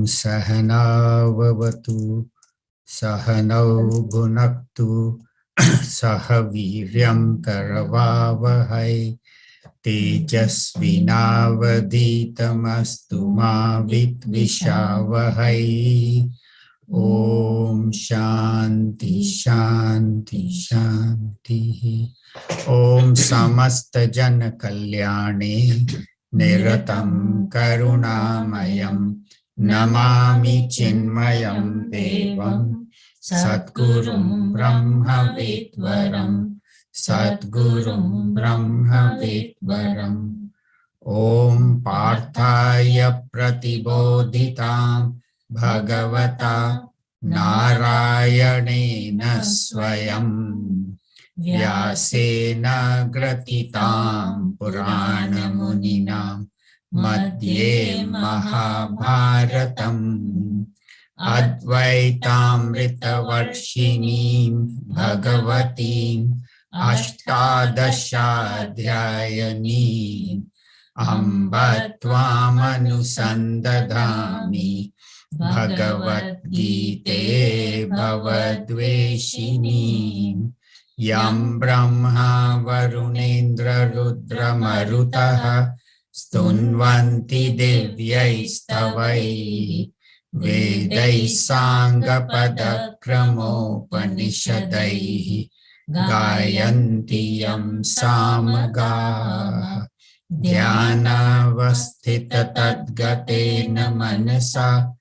Sahanavavatu Sahanau Bhunaktu Saha Viryam Karavavahai Tejasvinavaditamastu ma Vidvishavahai. Om Shanti Shanti Shanti. Om Samasta Jana Kalyane Niratam Karunamayam Namami Chinmayam Devam Satgurum Brahma Vidvaram Satgurum Brahma Vidvaram. Om Parthaya Pratibodhitam Bhagavata Narayanena Swayam Vyasena Gratitam Purana Muninam Madhye Mahabharatam Advaitamrita Varshinim Bhagavatim Ashtadashadhyayanim Amba Tvamanusandadhami Bhagavad Gita Bhavadveshinim Yam Brahma Varunendra Rudra Marutaha Stunvanti Divyaistavai Vedai Sangha Padakramo Panishadai Gayanti Yam Samaga Dhyanavasthita Tadgatena Manasa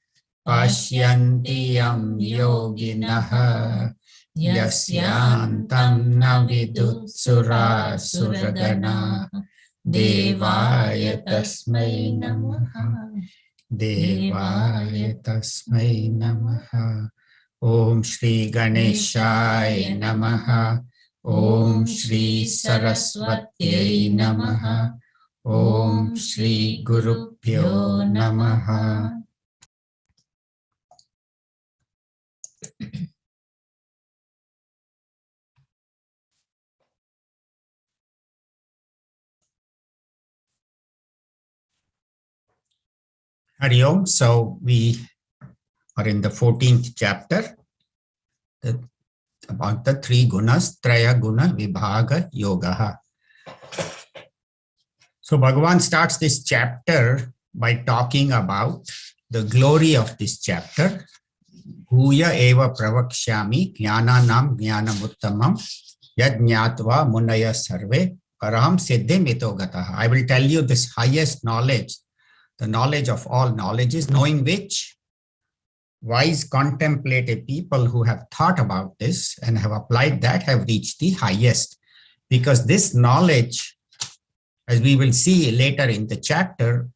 Pashyanti Yam Yoginaha Yasyantam Navidut Sura Suragana Devaya Tasmai Namaha Devaya Tasmai Namaha. Om Shri Ganeshaya Namaha. Om Shri Saraswatyai Namaha. Om Shri Gurubhyo Namaha. Hari Om. So we are in the 14th chapter about the three gunas, Traya Guna Vibhaga Yoga. So Bhagavan starts this chapter by talking about the glory of this chapter. Bhuya eva pravakshami jnananam jnanamuttamam yad jnatva munaya sarve paraham siddhim ito gataha. I will tell you this highest knowledge, the knowledge of all knowledges, knowing which wise contemplative people who have thought about this and have applied that have reached the highest. Because this knowledge, as we will see later in the chapter,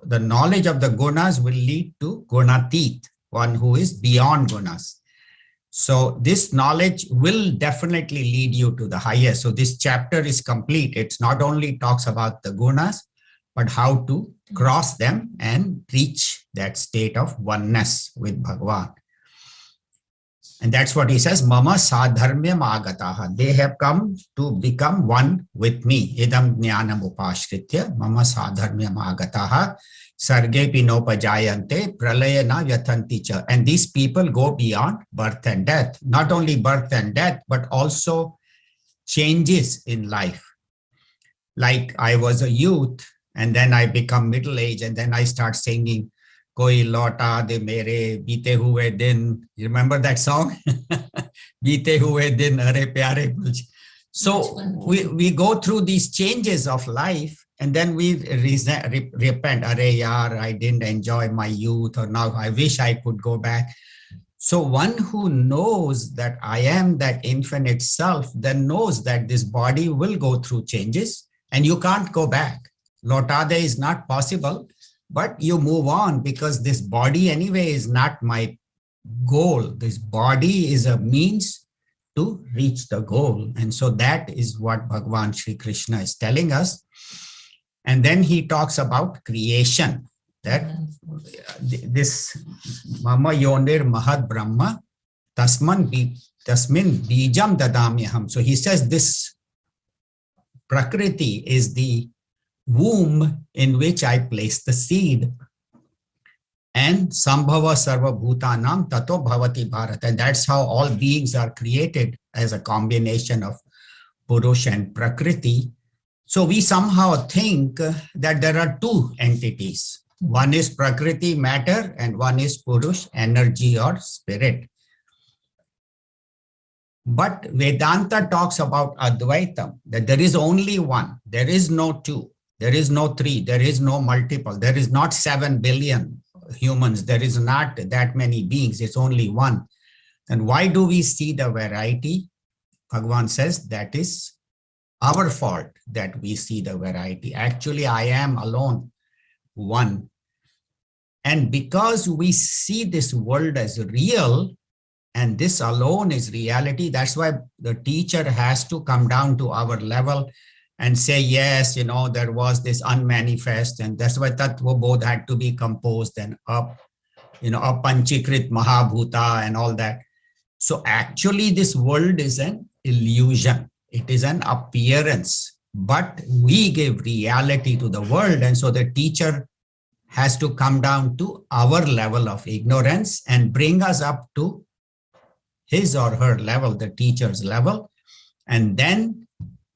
the knowledge of the gunas will lead to gunatit, one who is beyond gunas. So this knowledge will definitely lead you to the highest. So this chapter is complete. It's not only talks about the gunas, but how to cross them and reach that state of oneness with Bhagavan. And that's what he says, Mama sadharmyam agataha. They have come to become one with me. Idam jnanam upashritya mama sadharmyam agataha sargepi nopajayante pralayana yathanti cha. And these people go beyond birth and death. Not only birth and death, but also changes in life. Like I was a youth, and then I become middle-aged, and then I start singing, Koi lota de mere bite hue din. You remember that song? Bite hue din are pyare. So we go through these changes of life, and then we repent. Are yaar, I didn't enjoy my youth, or now I wish I could go back. So one who knows that I am that infinite self, then knows that this body will go through changes, and you can't go back. Lotade is not possible, but you move on because this body anyway is not my goal. This body is a means to reach the goal. And so that is what Bhagavan Shri Krishna is telling us. And then he talks about creation, that this Mama Yonir Mahad Brahma Tasmin Bijam Dadamyaham. So he says this Prakriti is the womb in which I place the seed. and Sambhava Sarva Bhutanam Tato Bhavati Bharat. And that's how all beings are created, as a combination of Purush and Prakriti. So we somehow think that there are two entities. One is Prakriti, matter, and one is Purush, energy or spirit. But Vedanta talks about Advaitam, that there is only one. There is no two. There is no three. There is no multiple. There is not 7 billion humans. There is not that many beings. It's only one. And why do we see the variety? Bhagavan says that is our fault that we see the variety. Actually, I am alone, one. And because we see this world as real, and this alone is reality, that's why the teacher has to come down to our level and say, yes, there was this unmanifest, and that's why Tattva Bodh had to be composed and up, Apanchikrit Mahabhuta and all that. So actually this world is an illusion. It is an appearance, but we give reality to the world. And so the teacher has to come down to our level of ignorance and bring us up to his or her level, the teacher's level, and then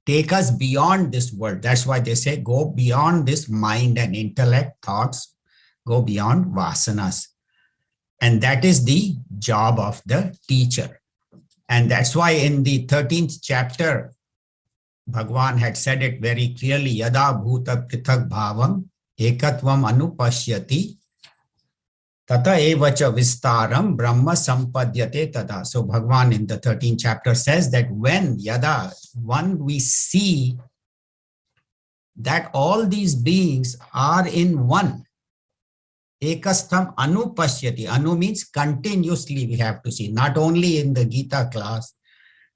take us beyond this world. That's why they say, go beyond this mind and intellect thoughts, go beyond vasanas. And that is the job of the teacher. And that's why in the 13th chapter, Bhagavan had said it very clearly, Yada Bhuta Prithak Bhavam Ekatvam Anupashyati Tata Evacha Vistaram Brahma Sampadyate Tada. So Bhagavan in the 13th chapter says that when we see that all these beings are in one, Ekastham Anupashyati. Anu means continuously we have to see, not only in the Gita class,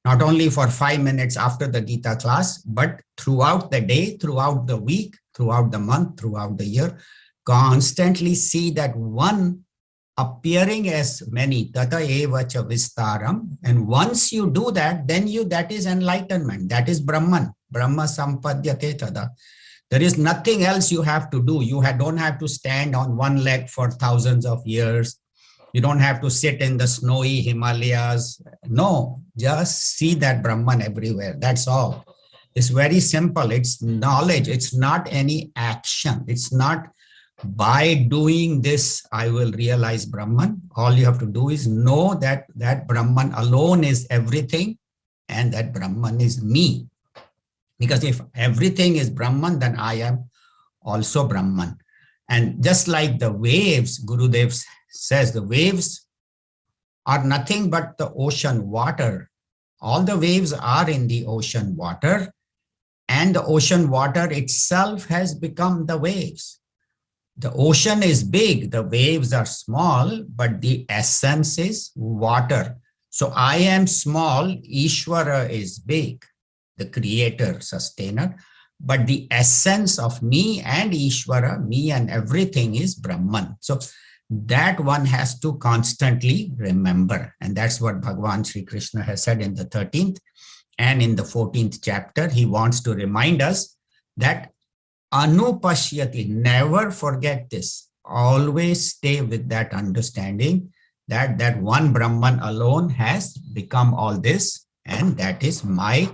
not only for 5 minutes after the Gita class, but throughout the day, throughout the week, throughout the month, throughout the year, constantly see that one appearing as many, Tata Evacha Vistaram. And once you do that, then that is enlightenment. That is Brahman, Brahma Sampadyate Tada. There is nothing else you have to do. You don't have to stand on one leg for thousands of years. You don't have to sit in the snowy Himalayas. No, just see that Brahman everywhere. That's all. It's very simple. It's knowledge. It's not any action. It's not by doing this, I will realize Brahman. All you have to do is know that Brahman alone is everything and that Brahman is me. Because if everything is Brahman, then I am also Brahman. And just like the waves, Gurudev says, the waves are nothing but the ocean water. All the waves are in the ocean water, and the ocean water itself has become the waves. The ocean is big, the waves are small, but the essence is water. So I am small, Ishvara is big, the creator, sustainer, but the essence of me and Ishvara, me and everything is Brahman. So that one has to constantly remember. And that's what Bhagavan Sri Krishna has said in the 13th and in the 14th chapter. He wants to remind us that Anupashyati, never forget this. Always stay with that understanding that one Brahman alone has become all this, and that is my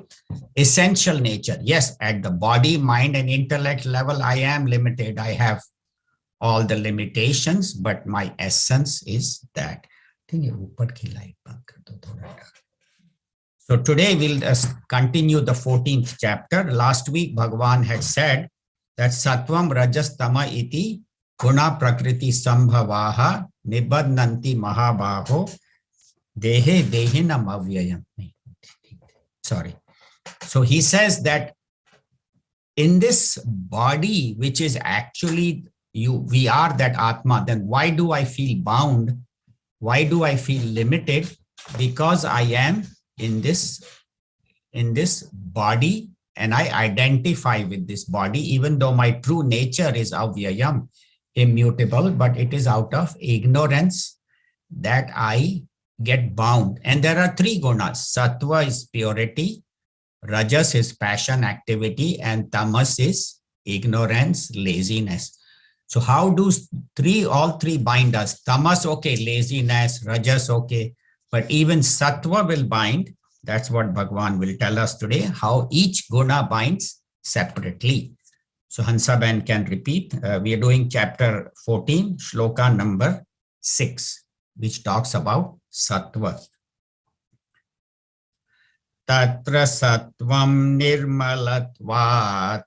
essential nature. Yes, at the body, mind, and intellect level, I am limited. I have all the limitations, but my essence is that. So today we'll continue the 14th chapter. Last week, Bhagavan had said that Sattvam Rajas Tama iti Guna Prakriti Sambhavaha Nibadnanti Mahabaho Dehe Dehinam Avyayam. Sorry. So he says that in this body, which is actually we are that Atma, then why do I feel bound? Why do I feel limited? Because I am in this body, and I identify with this body, even though my true nature is avyayam, immutable, but it is out of ignorance that I get bound. And there are three gunas. Sattva is purity, Rajas is passion, activity, and Tamas is ignorance, laziness. So how do all three bind us? Tamas, okay, laziness, rajas, okay. But even sattva will bind. That's what Bhagwan will tell us today, how each guna binds separately. So Hansaben can repeat. We are doing chapter 14, shloka number 6, which talks about sattva. Tatra sattvam nirmalatvat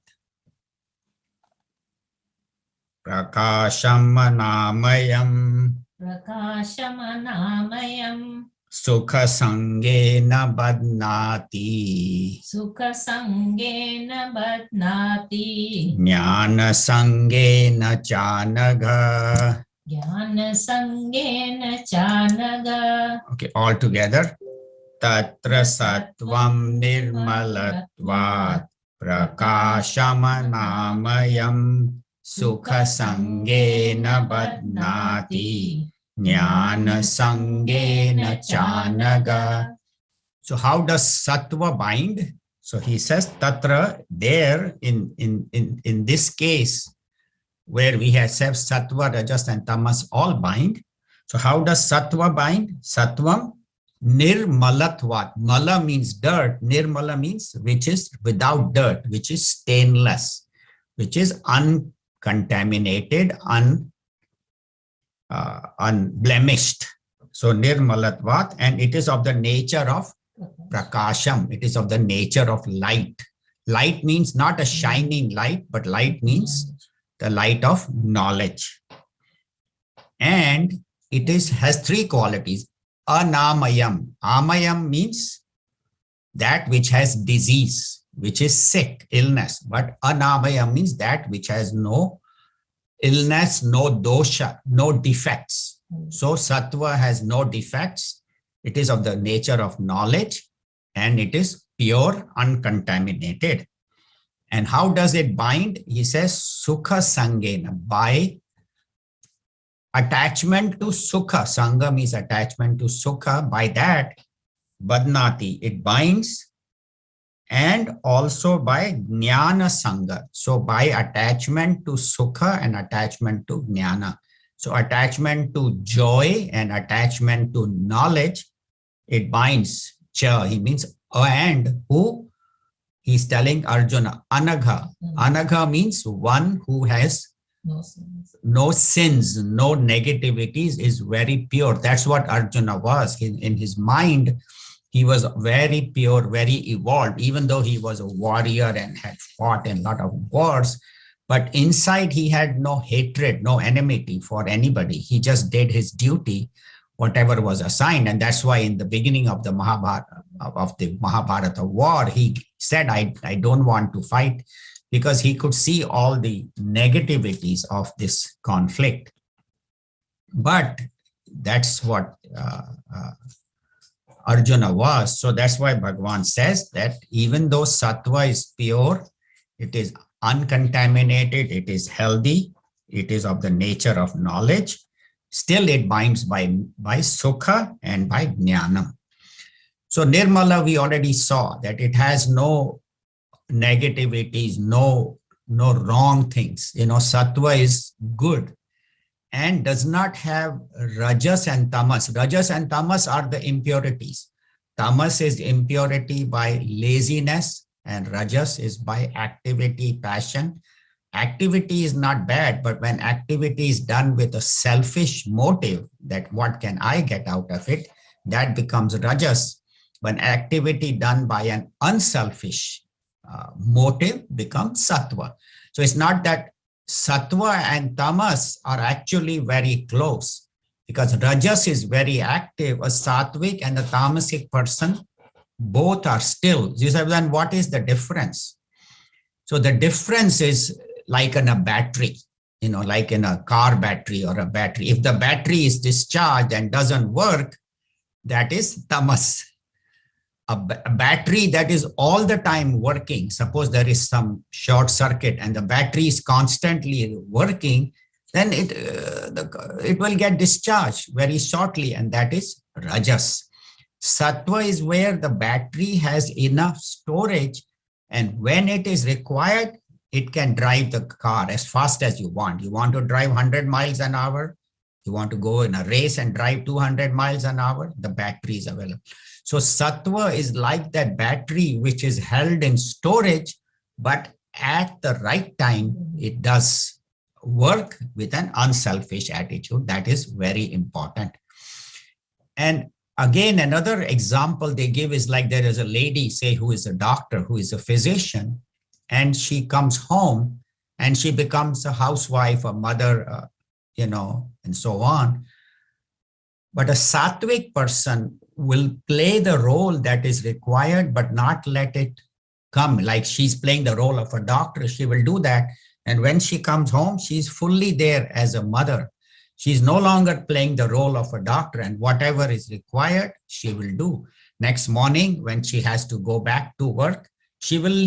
prakashamanamayam sukha sangena badnati jnana sangena chanaga. Okay, all together. Tatra sattvam nirmalatvat prakashamanamayam sukha sangena badnati jnana sangena chanaga. So how does sattva bind? So he says tatra, there in this case where we have said sattva, rajas and tamas all bind. So how does sattva bind? Sattvam nirmalatvat. Mala means dirt. Nirmala means which is without dirt, which is stainless, which is uncontaminated, unblemished. So nirmalatvat, and it is of the nature of prakasham. It is of the nature of light. Light means not a shining light, but light means the light of knowledge. And it has three qualities. Anamayam. Amayam means that which has disease, which is sick, illness. But anamayam means that which has no illness, no dosha, no defects. So sattva has no defects. It is of the nature of knowledge and it is pure, uncontaminated. And how does it bind? He says sukha sangena, by attachment to sukha. Sangha means attachment to sukha. By that, badnati, it binds, and also by jnana sangha. So by attachment to sukha and attachment to jnana. So attachment to joy and attachment to knowledge, it binds. Cha, he means and who? He's telling Arjuna, anagha. Anagha means one who has no sins, no negativities, is very pure. That's what Arjuna was. In his mind, he was very pure, very evolved, even though he was a warrior and had fought in a lot of wars. But inside, he had no hatred, no enmity for anybody. He just did his duty, whatever was assigned. And that's why in the beginning of the Mahabharata war, he said, I don't want to fight, because he could see all the negativities of this conflict. But that's what Arjuna was. So that's why Bhagavan says that even though sattva is pure, it is uncontaminated, it is healthy, it is of the nature of knowledge, still it binds by sukha and by jnanam. So nirmala, we already saw that it has no negativities, no wrong things. Sattva is good and does not have rajas and tamas. Rajas and tamas are the impurities. Tamas is impurity by laziness and rajas is by activity, passion. Activity is not bad, but when activity is done with a selfish motive, that what can I get out of it, that becomes rajas. When activity done by an unselfish motive becomes sattva. So it's not that sattva and tamas are actually very close, because rajas is very active. A sattvic and a tamasic person, both are still. You say, then what is the difference? So the difference is like in a battery, like in a car battery or a battery. If the battery is discharged and doesn't work, that is tamas. A battery that is all the time working, suppose there is some short circuit and the battery is constantly working, then it will get discharged very shortly, and that is rajas. Sattva is where the battery has enough storage, and when it is required, it can drive the car as fast as you want. You want to drive 100 miles an hour, you want to go in a race and drive 200 miles an hour, the battery is available. So sattva is like that battery which is held in storage, but at the right time, it does work with an unselfish attitude. That is very important. And again, another example they give is like there is a lady, say, who is a doctor, who is a physician, and she comes home and she becomes a housewife, a mother, and so on. But a sattvic person will play the role that is required, but not let it come. Like she's playing the role of a doctor, she will do that. And when she comes home, she's fully there as a mother. She's no longer playing the role of a doctor, and whatever is required, she will do. Next morning, when she has to go back to work, she will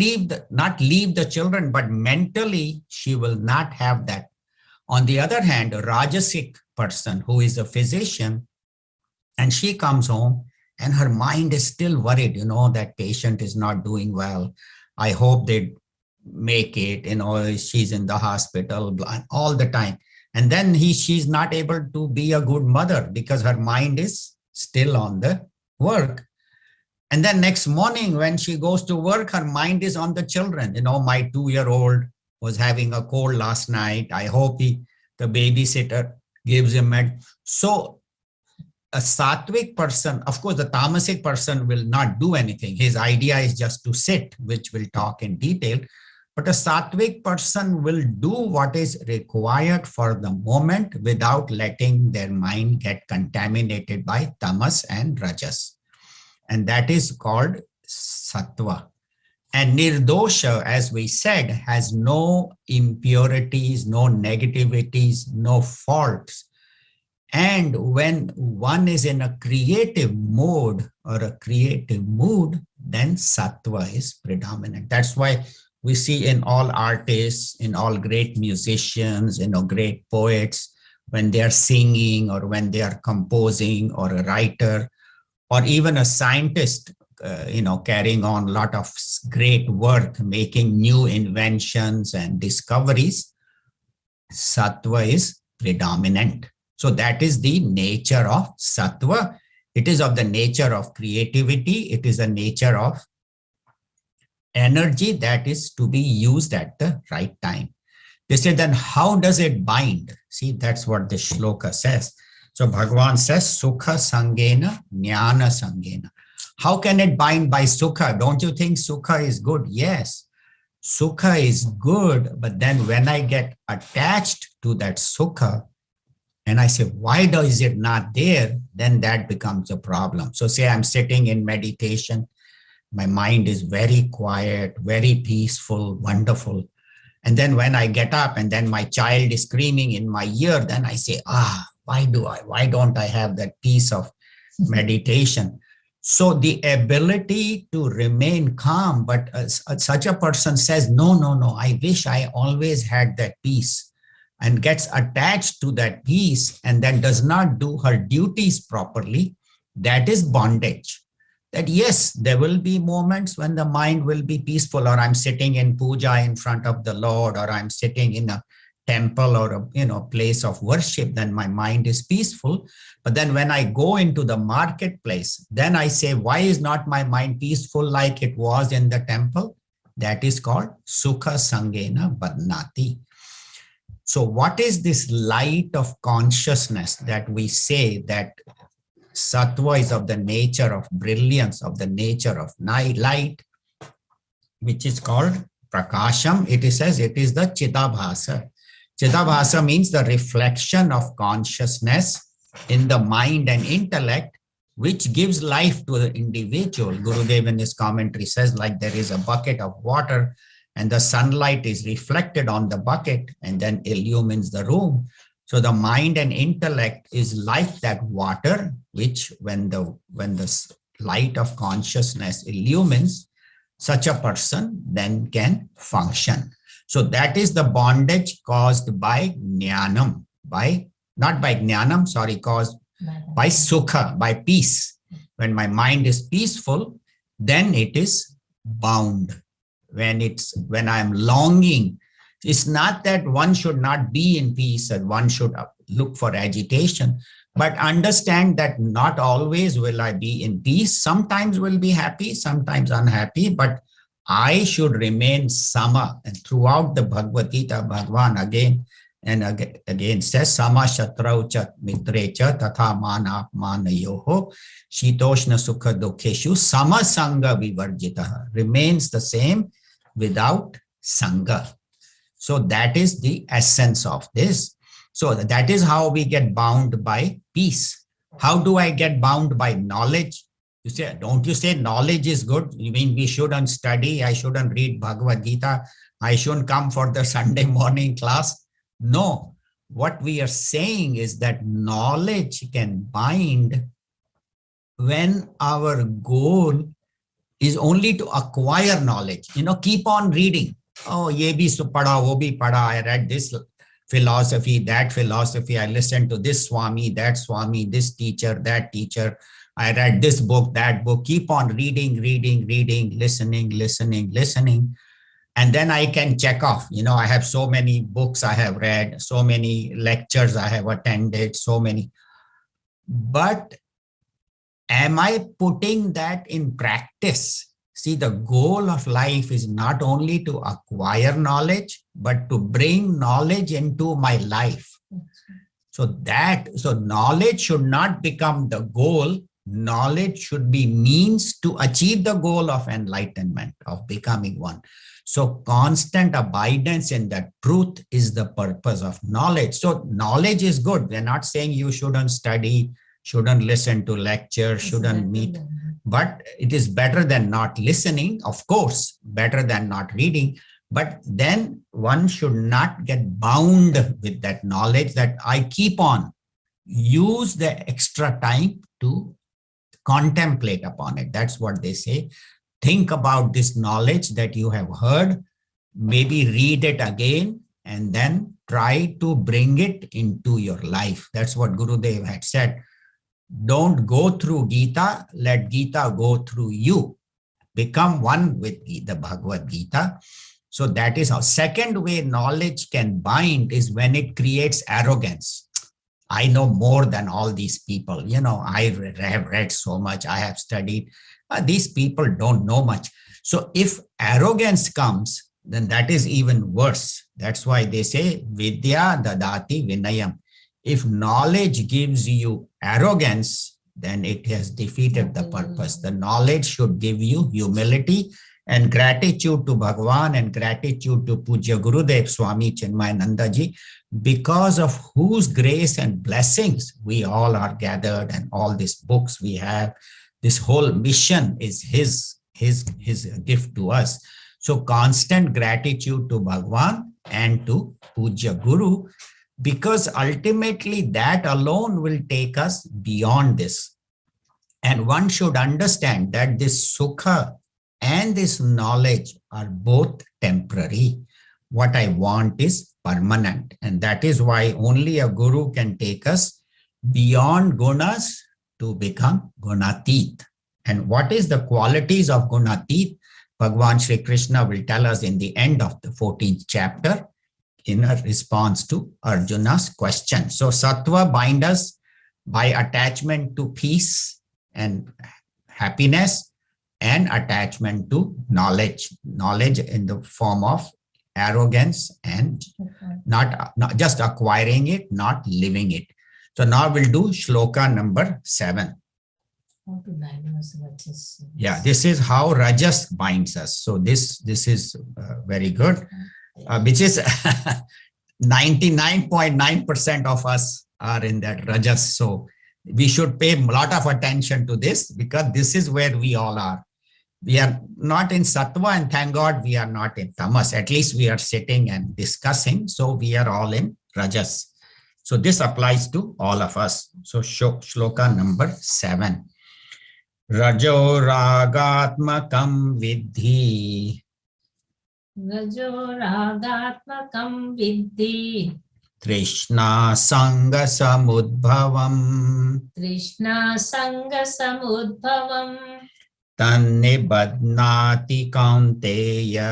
not leave the children, but mentally, she will not have that. On the other hand, a Rajasic person who is a physician, and she comes home and her mind is still worried, that patient is not doing well. I hope they make it, she's in the hospital all the time. And then she's not able to be a good mother because her mind is still on the work. And then next morning when she goes to work, her mind is on the children. My 2-year-old was having a cold last night. I hope the babysitter gives him med. So a sattvic person, of course, the tamasic person will not do anything. His idea is just to sit, which we'll talk in detail. But a sattvic person will do what is required for the moment without letting their mind get contaminated by tamas and rajas. And that is called sattva. And nirdosha, as we said, has no impurities, no negativities, no faults. And when one is in a creative mode or a creative mood, then sattva is predominant. That's why we see in all artists, in all great musicians, great poets, when they are singing or when they are composing, or a writer, or even a scientist, carrying on a lot of great work, making new inventions and discoveries, sattva is predominant. So that is the nature of sattva. It is of the nature of creativity. It is the nature of energy that is to be used at the right time. They say, then how does it bind? See, that's what the shloka says. So Bhagavan says, Sukha Sangena, Jnana Sangena. How can it bind by Sukha? Don't you think Sukha is good? Yes, Sukha is good. But then when I get attached to that Sukha, and I say, why is it not there? Then that becomes a problem. So say I'm sitting in meditation. My mind is very quiet, very peaceful, wonderful. And then when I get up and then my child is screaming in my ear, then I say, why don't I have that peace of meditation? So the ability to remain calm, but such a person says, no, I wish I always had that peace, and gets attached to that peace and then does not do her duties properly. That is bondage. That yes, there will be moments when the mind will be peaceful, or I'm sitting in puja in front of the Lord, or I'm sitting in a temple or a place of worship, then my mind is peaceful. But then when I go into the marketplace, then I say, why is not my mind peaceful like it was in the temple? That is called Sukha Sangena Badnati. So what is this light of consciousness that we say that sattva is of the nature of brilliance, of the nature of light, which is called prakasham? It says it is the chidabhasa. Chidabhasa means the reflection of consciousness in the mind and intellect, which gives life to the individual. Gurudev in his commentary says, like there is a bucket of water and the sunlight is reflected on the bucket and then illumines the room. So the mind and intellect is like that water, which when the light of consciousness illumines, such a person then can function. So that is the bondage caused by jnanam, caused by sukha, by peace. When my mind is peaceful, then it is bound, when I'm longing. It's not that one should not be in peace and one should look for agitation, but understand that not always will I be in peace. Sometimes will be happy, sometimes unhappy, but I should remain sama. And throughout the Bhagavad Gita, Bhagavan again and again says, sama shatrau cha mitre cha tatha mana manayoho shitoshna sukha dukheshu sama sangha vivarjita, remains the same without sangha. So that is the essence of this. So that is how we get bound by peace. How do I get bound by knowledge? You say, don't you say knowledge is good? You mean we shouldn't study? I shouldn't read Bhagavad Gita. I shouldn't come for the Sunday morning class. No, what we are saying is that knowledge can bind when our goal is only to acquire knowledge. Keep on reading. Oh, ye bhi pada, wo bhi pada. I read this philosophy, that philosophy. I listened to this Swami, that Swami, this teacher, that teacher. I read this book, that book. Keep on reading, listening. And then I can check off. I have so many books I have read, so many lectures I have attended, so many. But am I putting that in practice? See, the goal of life is not only to acquire knowledge, but to bring knowledge into my life. So knowledge should not become the goal. Knowledge should be means to achieve the goal of enlightenment, of becoming one. So constant abidance in that truth is the purpose of knowledge. So knowledge is good. We're not saying you shouldn't study, shouldn't listen to lectures, shouldn't meet. But it is better than not listening, of course, better than not reading. But then one should not get bound with that knowledge that I keep on. Use the extra time to contemplate upon it. That's what they say. Think about this knowledge that you have heard, maybe read it again, and then try to bring it into your life. That's what Gurudev had said. Don't go through Gita, let Gita go through you. Become one with the Bhagavad Gita. So that is how. Second way knowledge can bind is when it creates arrogance. I know more than all these people. I have read so much. I have studied. These people don't know much. So if arrogance comes, then that is even worse. That's why they say, Vidya dadati vinayam. If knowledge gives you arrogance, then it has defeated the purpose. The knowledge should give you humility and gratitude to Bhagavan and gratitude to Pujya Gurudev Swami Chinmayananda Ji, because of whose grace and blessings we all are gathered, and all these books we have. This whole mission is his gift to us. So constant gratitude to Bhagavan and to Pujya Guru, because ultimately that alone will take us beyond this. And one should understand that this sukha and this knowledge are both temporary. What I want is permanent. And that is why only a guru can take us beyond gunas to become gunatit. And what is the qualities of gunatit? Bhagavan Shri Krishna will tell us in the end of the 14th chapter in a response to Arjuna's question. So sattva binds us by attachment to peace and happiness, and attachment to knowledge in the form of arrogance and not just acquiring it, not living it. So now we'll do shloka number 7. How to diagnose rajas. Yeah, this is how rajas binds us. So this is very good, which is 99.9% of us are in that rajas. So we should pay a lot of attention to this, because this is where we all are. We are not in sattva, and thank God we are not in tamas. At least we are sitting and discussing. So we are all in rajas. So this applies to all of us. So shloka number 7. Rajo ragatmakam vidhi. Rajo ragatmakam vidhi. Trishna sanga samudbhavam. Trishna sanga samudbhavam. Tannibadnati kaunteya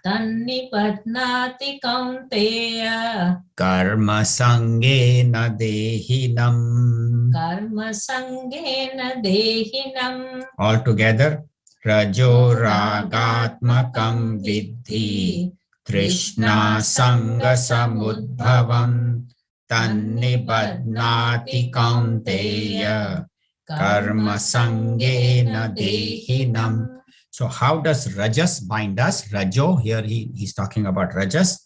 Tannibadnati kaunteya karma sangena dehinam. karma sangena dehinam. All together. Rajo ragatmakam vidhi Trishna sanga samudbhavam Tannibadnati kaunteya karma sangena dehinam. So how does rajas bind us? Rajo, here he's talking about rajas.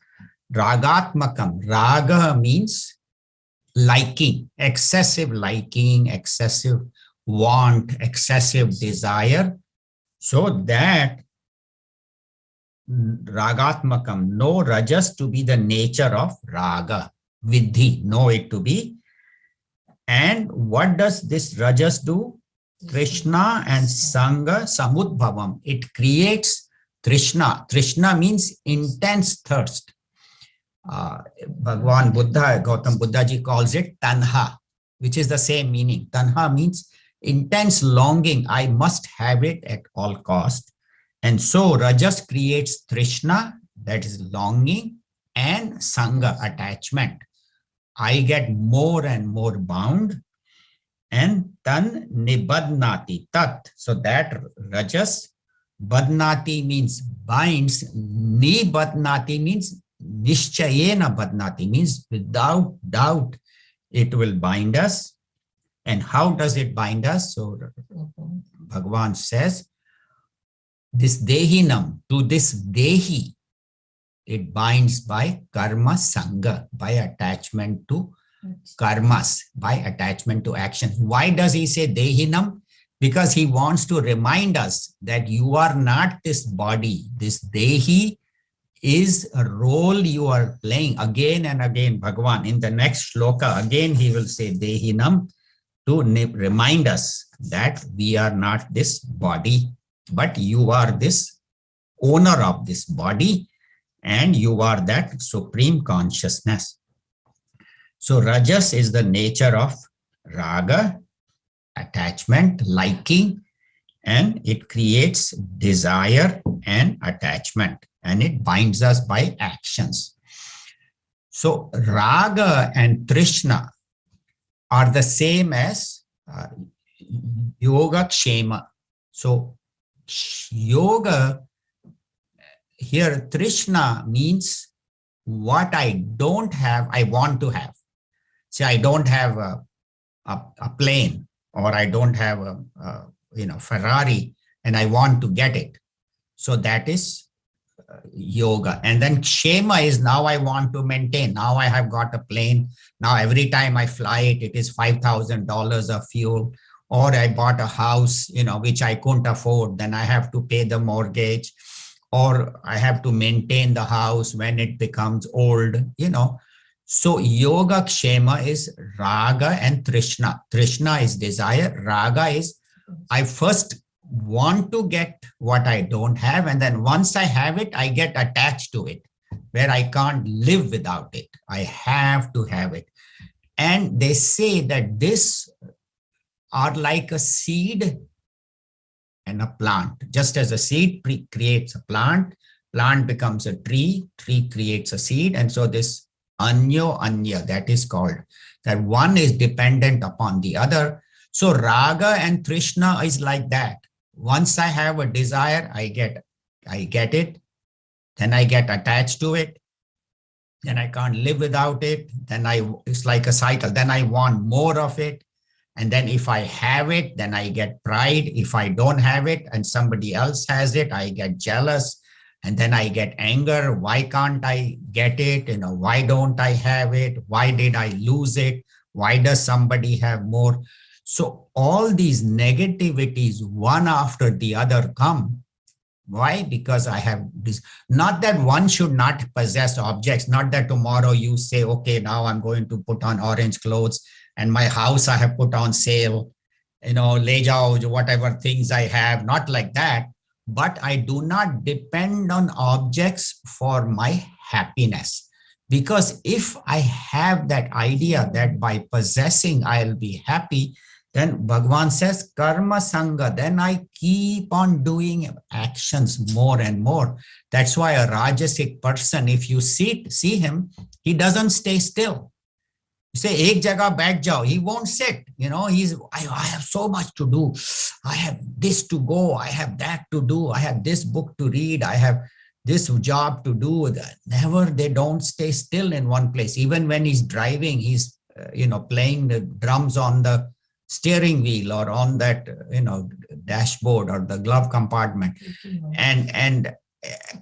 Ragatmakam. Raga means liking, excessive want, excessive desire. So that ragatmakam, know rajas to be the nature of raga. Vidhi, know it to be. And what does this rajas do? Krishna and Sangha samudbhavam. It creates Trishna. Trishna means intense thirst. Bhagwan Buddha, Gautam Buddha ji calls it tanha, which is the same meaning. Tanha means intense longing. I must have it at all cost. And so Rajas creates Trishna, that is longing, and Sangha, attachment. I get more and more bound. And tan nibadnati, tat. So that Rajas, badnati means binds, nibadnati means nishchayena badnati, means without doubt it will bind us. And how does it bind us? So Bhagavan says, this dehinam, to this dehi, it binds by karma sangha, by attachment to karmas, by attachment to action. Why does he say dehinam? Because he wants to remind us that you are not this body. This dehi is a role you are playing. Again and again, Bhagavan, in the next shloka, again he will say dehinam to remind us that we are not this body, but you are this owner of this body and you are that supreme consciousness. So Rajas is the nature of raga, attachment, liking, and it creates desire and attachment, and it binds us by actions. So raga and trishna are the same as yoga kshema. So yoga, here trishna means what I don't have, I want to have. Say I don't have a plane, or I don't have a Ferrari, and I want to get it. So that is yoga. And then kshema is now I want to maintain. Now I have got a plane. Now every time I fly it, it is $5,000 of fuel. Or I bought a house, which I couldn't afford. Then I have to pay the mortgage, or I have to maintain the house when it becomes old, So yoga kshema is raga and trishna. Trishna is desire. Raga is I first want to get what I don't have. And then once I have it, I get attached to it, where I can't live without it. I have to have it. And they say that this are like a seed and a plant. Just as a seed creates a plant, plant becomes a tree, tree creates a seed. And so this anyo anya, that is called, that one is dependent upon the other. So raga and trishna is like that. Once I have a desire, I get it, then I get attached to it, then I can't live without it, then it's like a cycle, then I want more of it. And then if I have it, then I get pride. If I don't have it and somebody else has it, I get jealous. And then I get anger. Why can't I get it? Why don't I have it? Why did I lose it? Why does somebody have more? So all these negativities, one after the other, come. Why? Because I have this. Not that one should not possess objects. Not that tomorrow you say, okay, now I'm going to put on orange clothes and my house I have put on sale, le jao, whatever things I have. Not like that. But I do not depend on objects for my happiness. Because if I have that idea that by possessing I'll be happy, Then Bhagavan says, karma sanga. Then I keep on doing actions more and more. That's why a rajasic person, if you see him, he doesn't stay still. You say, ek jagah baith jao. He won't sit. I have so much to do. I have this to go. I have that to do. I have this book to read. I have this job to do. Never, they don't stay still in one place. Even when he's driving, he's, playing the drums on the steering wheel or on that, dashboard or the glove compartment. And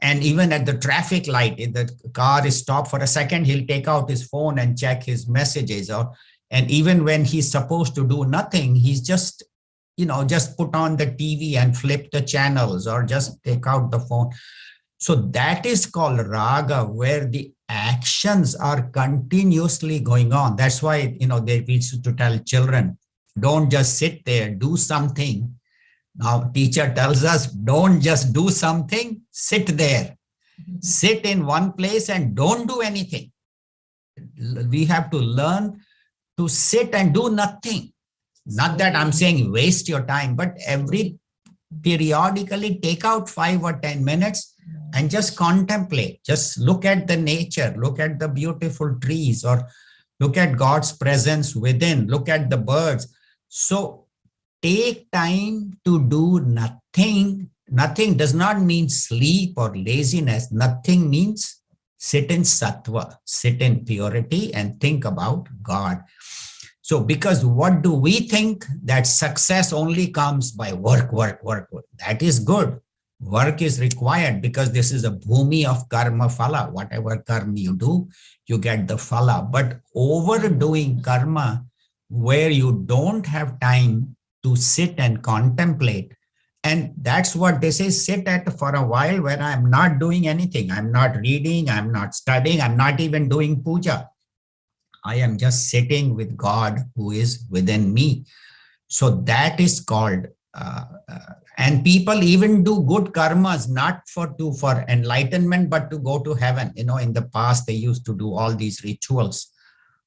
even at the traffic light, if the car is stopped for a second, he'll take out his phone and check his messages. And even when he's supposed to do nothing, he's just put on the TV and flip the channels or just take out the phone. So that is called raga, where the actions are continuously going on. That's why, they used to tell children, don't just sit there, do something. Now, teacher tells us, don't just do something, sit there. Sit in one place and don't do anything. We have to learn to sit and do nothing. Not that I'm saying waste your time, but periodically take out 5 or 10 minutes and just contemplate. Just look at the nature, look at the beautiful trees, or look at God's presence within, look at the birds. So take time to do nothing. Nothing does not mean sleep or laziness. Nothing means sit in sattva, sit in purity and think about God. So because what do we think? That success only comes by work. That is good. Work is required because this is a bhumi of karma phala. Whatever karma you do, you get the phala. But overdoing karma, where you don't have time to sit and contemplate. And that's what they say, sit for a while where I'm not doing anything. I'm not reading, I'm not studying, I'm not even doing puja. I am just sitting with God who is within me. So that is called, and people even do good karmas, not for enlightenment, but to go to heaven. In the past, they used to do all these rituals.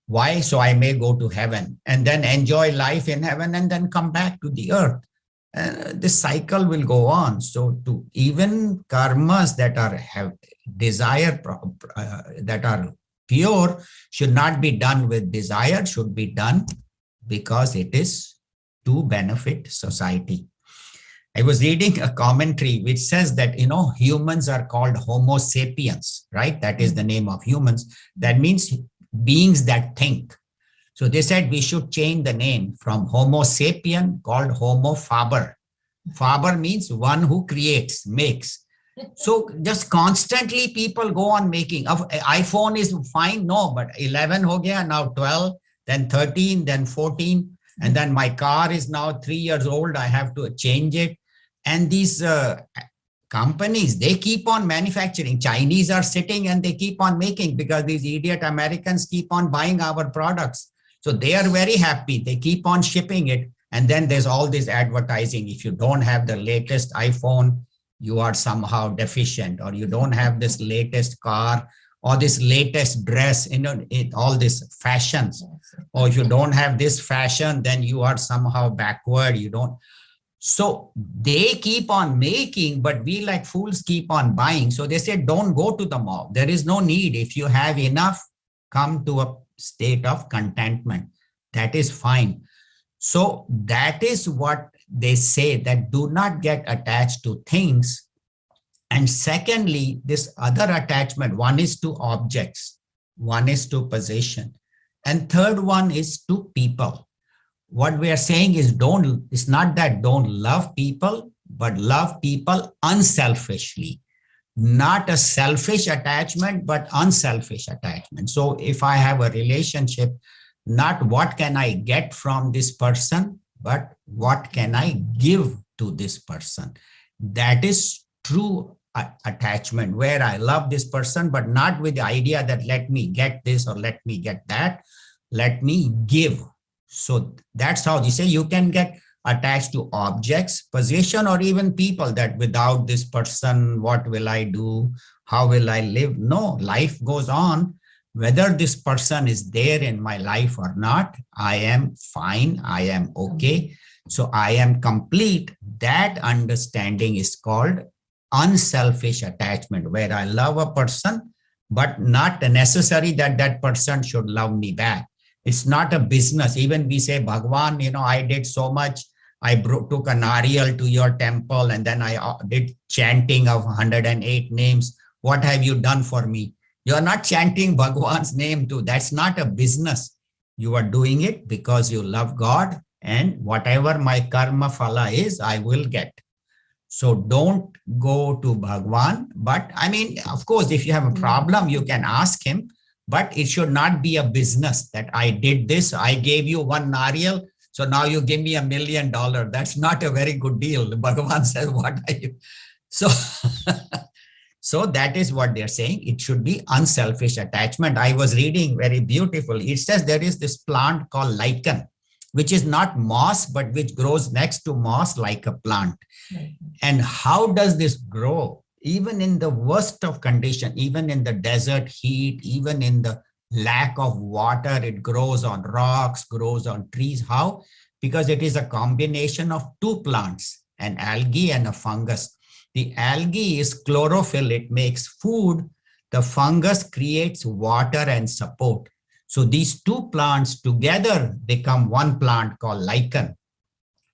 Why? So I may go to heaven and then enjoy life in heaven and then come back to the earth. This cycle will go on. So to even karmas that have desire, that are pure, should not be done with desire, should be done because it is to benefit society. I was reading a commentary which says that, humans are called Homo sapiens, right? That is the name of humans. That means beings that think. So they said we should change the name from Homo sapien called Homo faber. Faber means one who creates, makes. So just constantly people go on making. iPhone is fine, no, but 11 ho gaya, now 12, then 13, then 14. And then my car is now 3 years old. I have to change it. And these companies, they keep on manufacturing. Chinese are sitting and they keep on making because these idiot Americans keep on buying our products. So they are very happy. They keep on shipping it. And then there's all this advertising. If you don't have the latest iPhone, you are somehow deficient, or you don't have this latest car or this latest dress, all these fashions. Or if you don't have this fashion, then you are somehow backward. You don't. So they keep on making, but we like fools keep on buying. So they say, don't go to the mall. There is no need. If you have enough, come to a state of contentment. That is fine. So that is what they say, that do not get attached to things. And secondly, this other attachment, one is to objects, one is to possession, and third one is to people. What we are saying is it's not that don't love people, but love people unselfishly. Not a selfish attachment, but unselfish attachment. So if I have a relationship, not what can I get from this person, but what can I give to this person? That is true attachment, where I love this person, but not with the idea that let me get this or let me get that. Let me give. So that's how they say you can get attached to objects, possession, or even people, that without this person, what will I do? How will I live? No, life goes on. Whether this person is there in my life or not, I am fine, I am okay. So I am complete. That understanding is called unselfish attachment, where I love a person, but not necessary that that person should love me back. It's not a business. Even we say, Bhagwan, I did so much. I took a nariyal to your temple, and then I did chanting of 108 names. What have you done for me? You are not chanting Bhagwan's name too. That's not a business. You are doing it because you love God, and whatever my karma phala is, I will get. So don't go to Bhagwan. But I mean, of course, if you have a problem, you can ask him, but it should not be a business that I did this. I gave you one nariyal, so now you give me $1 million. That's not a very good deal. Bhagwan says, what are you? So, so that is what they're saying. It should be unselfish attachment. I was reading very beautiful. It says there is this plant called lichen, which is not moss, but which grows next to moss like a plant. And how does this grow? Even in the worst of condition, even in the desert heat, even in the lack of water, it grows on rocks, grows on trees. How? Because it is a combination of two plants, an algae and a fungus. The algae is chlorophyll, it makes food. The fungus creates water and support. So these two plants together become one plant called lichen.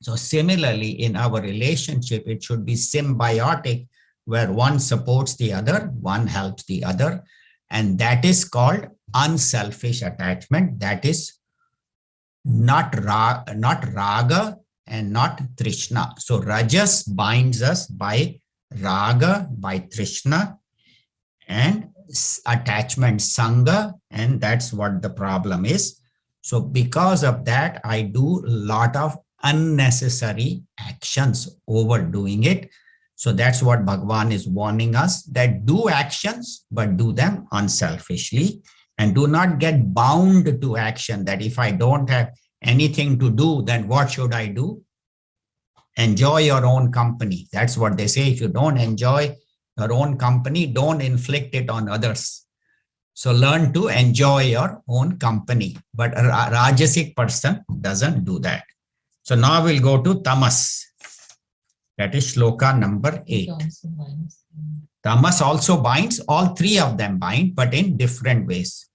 So similarly, in our relationship, it should be symbiotic, where one supports the other, one helps the other. And that is called unselfish attachment. That is not raga and not trishna. So rajas binds us by raga, by trishna, and attachment sangha, and that's what the problem is. So because of that, I do a lot of unnecessary actions, overdoing it. So that's what Bhagwan is warning us, that do actions, but do them unselfishly, and do not get bound to action, that if I don't have anything to do, then what should I do? Enjoy your own company. That's what they say. If you don't enjoy your own company, don't inflict it on others. So learn to enjoy your own company. But a Rajasic person doesn't do that. So now we'll go to tamas. That is shloka number 8. Tamas also binds. All three of them bind, but in different ways.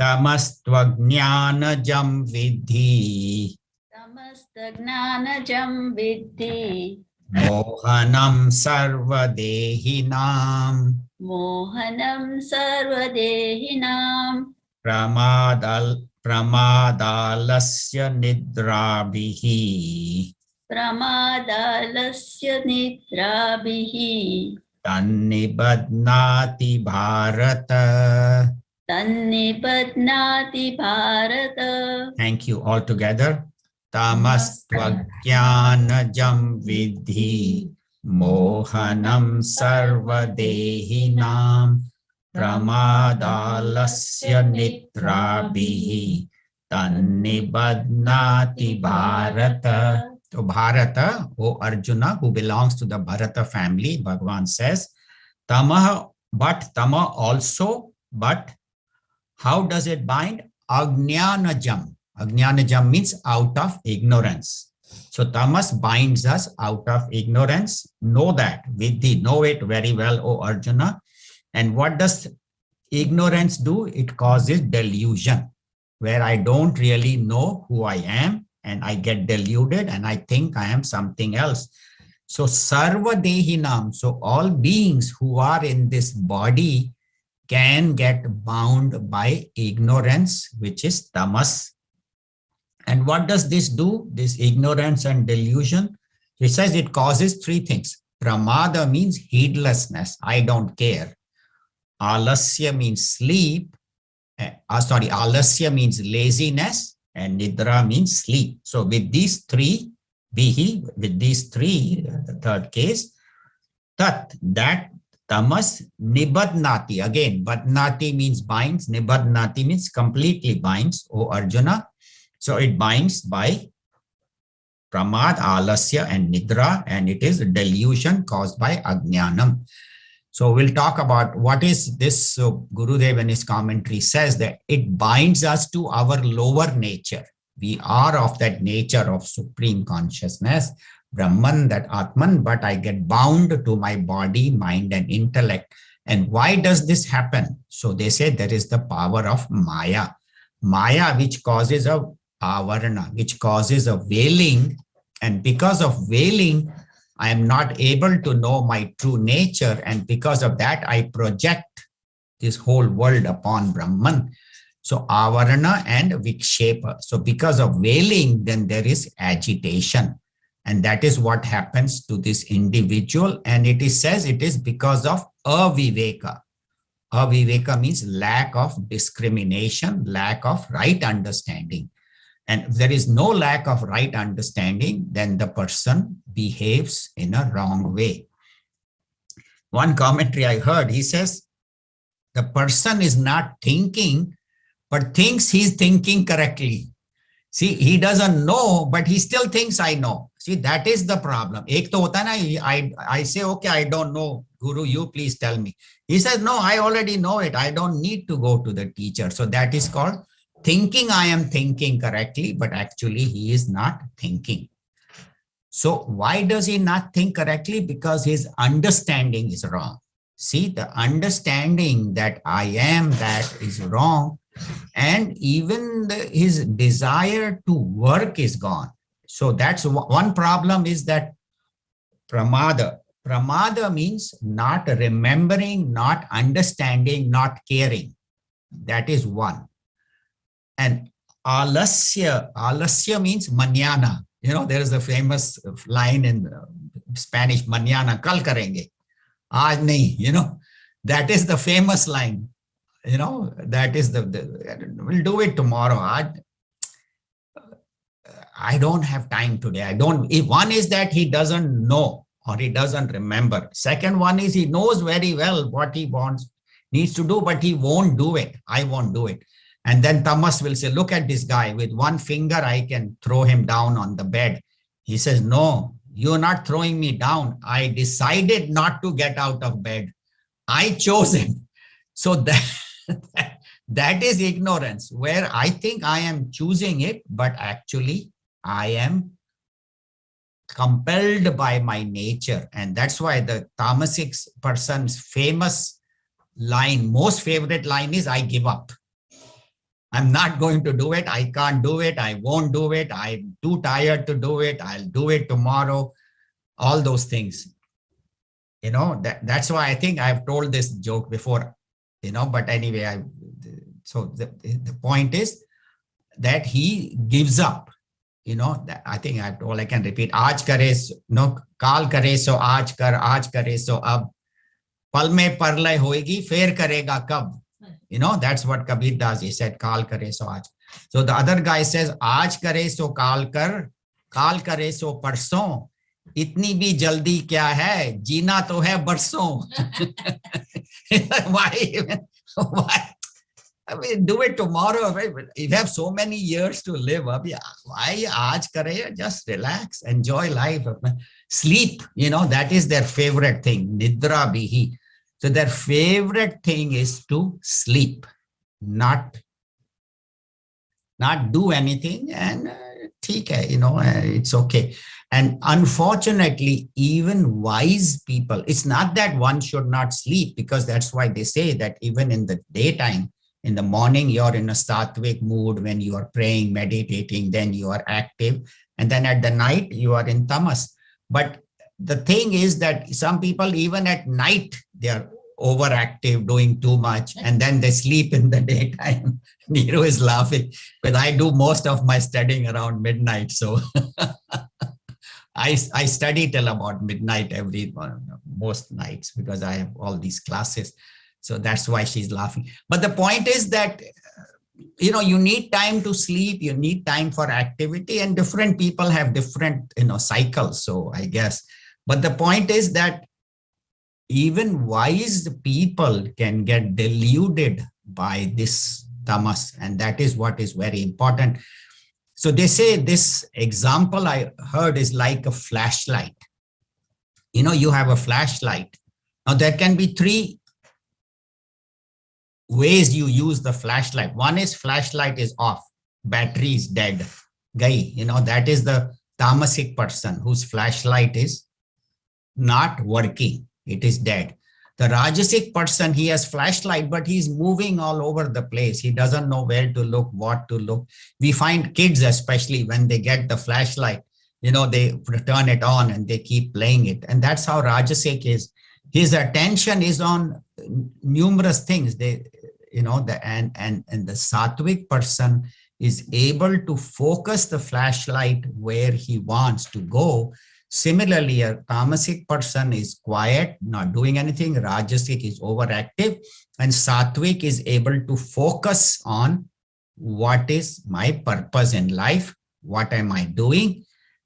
Tamastvajnanajam vidhi. Tamastvajnanajam vidhi. Mohanam sarvadehinam. Mohanam sarvadehinam. Pramadalasya nidrabhihi. Pramadalasya nidrabhihi. Tannibadnati bharata. Tannibadnati bharata. Thank you. All together. Tamastvajnanajam vidhi. Mohanam sarvadehinam. Pramadalasya nidrabhihi. Tannibadnati bharata. So Bharata, O Arjuna, who belongs to the Bharata family, Bhagavan says, Tamaha, but Tama also, but how does it bind? Ajnanajam. Ajnanajam means out of ignorance. So tamas binds us out of ignorance. Know that, vidhi, know it very well, O Arjuna. And what does ignorance do? It causes delusion, where I don't really know who I am, and I get deluded and I think I am something else. So sarva dehinam, so all beings who are in this body can get bound by ignorance, which is tamas. And what does this do? This ignorance and delusion, it says it causes three things. Pramada means heedlessness, I don't care. Alasya means sleep. Alasya means laziness, and nidra means sleep. So with these three, with these three, the third case, that tamas nibadnati. Again, badnati means binds, nibadnati means completely binds, O Arjuna. So it binds by pramad, alasya, and nidra, and it is delusion caused by ajnanam. So we'll talk about what is this. So Gurudev in his commentary says that it binds us to our lower nature. We are of that nature of supreme consciousness, Brahman, that Atman, but I get bound to my body, mind, and intellect. And why does this happen? So they say there is the power of Maya. Maya, which causes a avarana, which causes a veiling. And because of veiling, I am not able to know my true nature. And because of that, I project this whole world upon Brahman. So avarana and vikshepa. So because of veiling, then there is agitation. And that is what happens to this individual. And it is says it is because of aviveka. Aviveka means lack of discrimination, lack of right understanding. And if there is no lack of right understanding, then the person behaves in a wrong way. One commentary I heard, he says, the person is not thinking, but thinks he's thinking correctly. See, he doesn't know, but he still thinks I know. See, that is the problem. Ek to hota na, I say, okay, I don't know. Guru, you please tell me. He says, no, I already know it. I don't need to go to the teacher. So that is called thinking I am thinking correctly, but actually he is not thinking. So why does he not think correctly? Because his understanding is wrong. See, the understanding that I am that is wrong. And even his desire to work is gone. So that's one problem, is that pramada. Pramada means not remembering, not understanding, not caring. That is one. And alasya means mañana. You know, there is a famous line in Spanish, mañana, kal karenge. Aaj nahi, you know, that is the famous line. You know, that is we'll do it tomorrow. I don't have time today. One is that he doesn't know or he doesn't remember. Second one is he knows very well what he needs to do, but he won't do it. I won't do it. And then Tamas will say, look at this guy, with one finger, I can throw him down on the bed. He says, no, you're not throwing me down. I decided not to get out of bed. I chose him. So that is ignorance, where I think I am choosing it, but actually I am compelled by my nature. And that's why the tamasic person's famous line, most favorite line is, I give up. I'm not going to do it. I can't do it. I won't do it. I'm too tired to do it. I'll do it tomorrow. All those things. You know, that's why I think I've told this joke before, you know, but anyway, so the point is that he gives up. You know, I think all I can repeat, aaj kare, no, kaal kare so aaj kare so ab, pal mein parlay hoegi, fer karega kab. You know, that's what Kabir does. He said, kaal kare so aaj. So the other guy says, aaj kare so kaal kare so parson. Itni bhi jaldi kya hai? Jeena to hai barson. Why? I mean, do it tomorrow. Right? You have so many years to live. Why aaj kare? Just relax, enjoy life. Sleep, you know, that is their favorite thing. Nidra bihi. So their favorite thing is to sleep, not do anything, and you know, it's okay. And unfortunately, even wise people, it's not that one should not sleep, because that's why they say that even in the daytime, in the morning, you're in a sattvic mood when you are praying, meditating, then you are active. And then at the night, you are in tamas. But the thing is that some people, even at night, they are overactive, doing too much, and then they sleep in the daytime. Neeru is laughing, but I do most of my studying around midnight. So I study till about midnight most nights, because I have all these classes. So that's why she's laughing. But the point is that, you know, you need time to sleep, you need time for activity, and different people have different, you know, cycles. So I guess, but the point is that even wise people can get deluded by this tamas, and that is what is very important. So they say this example I heard is like a flashlight. You know, you have a flashlight. Now, there can be three ways you use the flashlight. One is flashlight is off, battery is dead. Guy, that is the tamasic person whose flashlight is not working. It is dead. The Rajasic person, he has flashlight, but he's moving all over the place. He doesn't know where to look, what to look. We find kids, especially when they get the flashlight, they turn it on and they keep playing it. And that's how Rajasic is. His attention is on numerous things. And the Sattvic person is able to focus the flashlight where he wants to go. Similarly, a tamasic person is quiet, not doing anything. Rajasic is overactive, and Sattvic is able to focus on what is my purpose in life, what am I doing.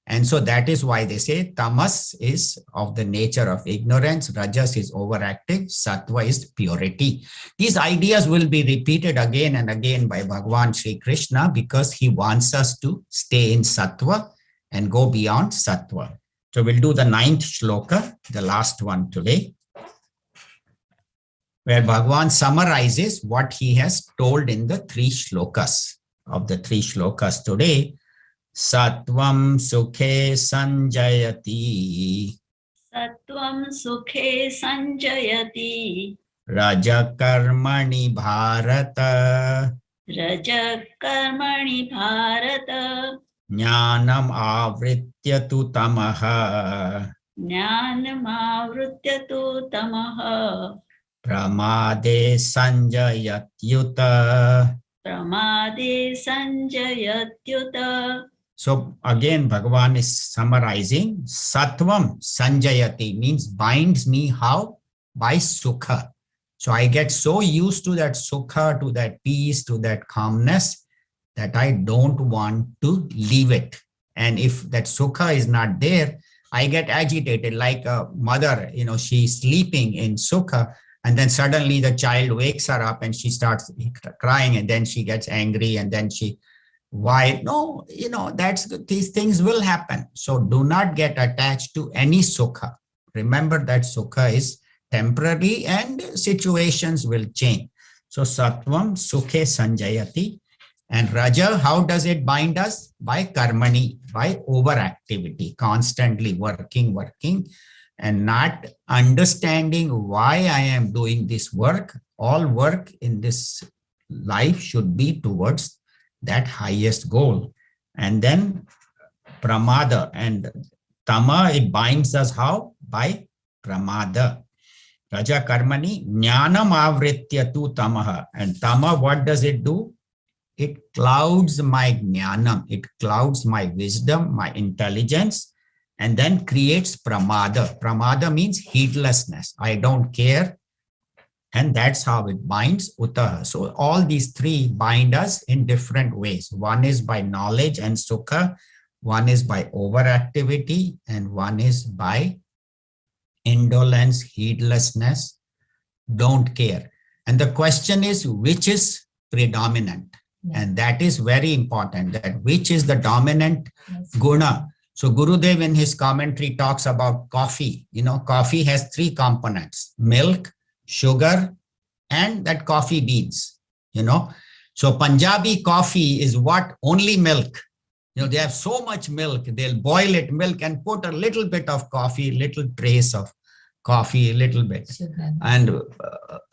And so that is why they say tamas is of the nature of ignorance, rajas is overactive, sattva is purity. These ideas will be repeated again and again by Bhagavan Sri Krishna because he wants us to stay in sattva and go beyond sattva. So we'll do the 9th shloka, the last one today, where Bhagavan summarizes what he has told in the 3 shlokas. Of the 3 shlokas today, Sattvam Sukhe Sanjayati, Sattvam Sukhe Sanjayati, Raja Karmani Bharata, Raja Karmani Bharata, Jnanam Avritya tu Tamaha, Jnanamavrutyatu Tamaha, Pramade Sanjayatyuta. Pramade Sanjayatyuta. So again, Bhagavan is summarizing. Sattvam Sanjayati means binds me how? By sukha. So I get so used to that sukha, to that peace, to that calmness, that I don't want to leave it. And if that sukha is not there, I get agitated like a mother, she's sleeping in sukha, and then suddenly the child wakes her up and she starts crying, and then she gets angry, and then these things will happen. So do not get attached to any sukha. Remember that sukha is temporary and situations will change. So Sattvam Sukhe Sanjayati. And Raja, how does it bind us? By karmani, by overactivity, constantly working, and not understanding why I am doing this work. All work in this life should be towards that highest goal. And then pramada and tama, it binds us how? By pramada. Raja karmani, jnanam avritya tu tamaha. And tama, what does it do? It clouds my jnanam, it clouds my wisdom, my intelligence, and then creates pramada. Pramada means heedlessness. I don't care. And that's how it binds utaha. So all these 3 bind us in different ways. One is by knowledge and sukha, one is by overactivity, and one is by indolence, heedlessness, don't care. And the question is, which is predominant? And that is very important, that which is the dominant guna. So Gurudev in his commentary talks about coffee. Coffee has 3 components: milk, sugar, and that coffee beans. So Punjabi coffee is what? Only milk. They have so much milk, they'll boil it, milk, and put a little bit of coffee, little trace of coffee, a little bit. Sugar. And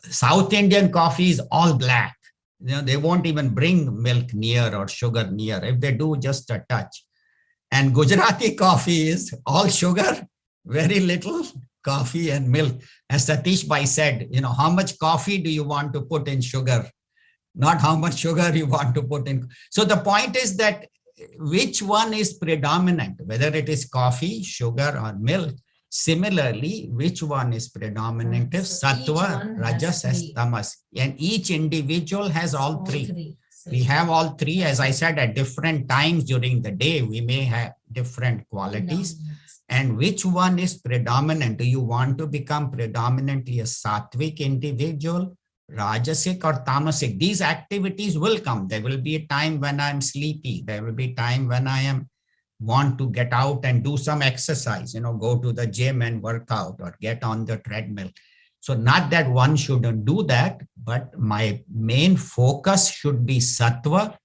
South Indian coffee is all black. They won't even bring milk near or sugar near. If they do, just a touch. And Gujarati coffee is all sugar, very little coffee and milk. As Satish Bhai said, how much coffee do you want to put in sugar? Not how much sugar you want to put in. So the point is that which one is predominant, whether it is coffee, sugar, or milk. Similarly, which one is predominant? So sattva, rajas, and tamas. And each individual has all 3. We have all 3, as I said, at different times during the day. We may have different qualities. And which one is predominant? Do you want to become predominantly a sattvic individual, rajasic, or tamasic? These activities will come. There will be a time when I'm sleepy. There will be a time when I want to get out and do some exercise, go to the gym and work out or get on the treadmill. So not that one shouldn't do that, but my main focus should be sattva.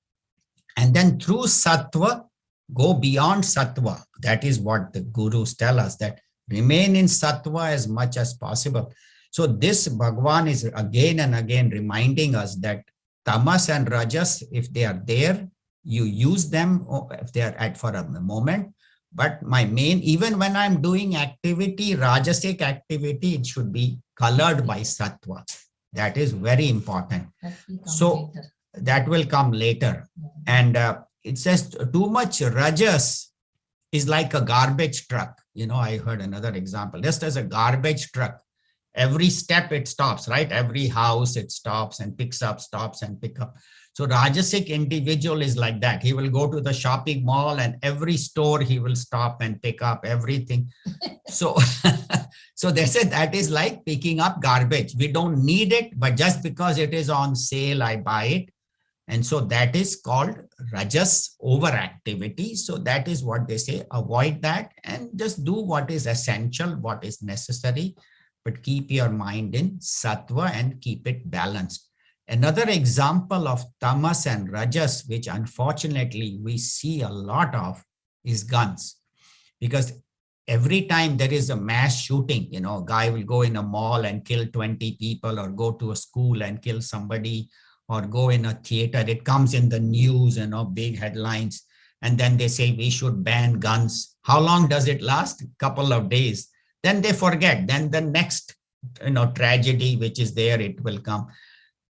And then through sattva, go beyond sattva. That is what the gurus tell us, that remain in sattva as much as possible. So this Bhagavan is again and again reminding us that tamas and rajas, if they are there, you use them if they are at for a moment. But my main, even when I'm doing activity, rajasic activity, it should be colored by sattva. That is very important. So that will come later. And it says too much rajas is like a garbage truck. You know, I heard another example. Just as a garbage truck, every step it stops, right? Every house it stops and picks up, stops and pick up. So Rajasic individual is like that. He will go to the shopping mall and every store he will stop and pick up everything. So, so they said that is like picking up garbage. We don't need it, but just because it is on sale, I buy it. And so that is called Rajas overactivity. So that is what they say, avoid that and just do what is essential, what is necessary, but keep your mind in sattva and keep it balanced. Another example of tamas and rajas, which unfortunately we see a lot of, is guns. Because every time there is a mass shooting, you know, a guy will go in a mall and kill 20 people, or go to a school and kill somebody, or go in a theater, it comes in the news, you know, big headlines. And then they say we should ban guns. How long does it last? A couple of days. Then they forget. Then the next, you know, tragedy which is there, it will come.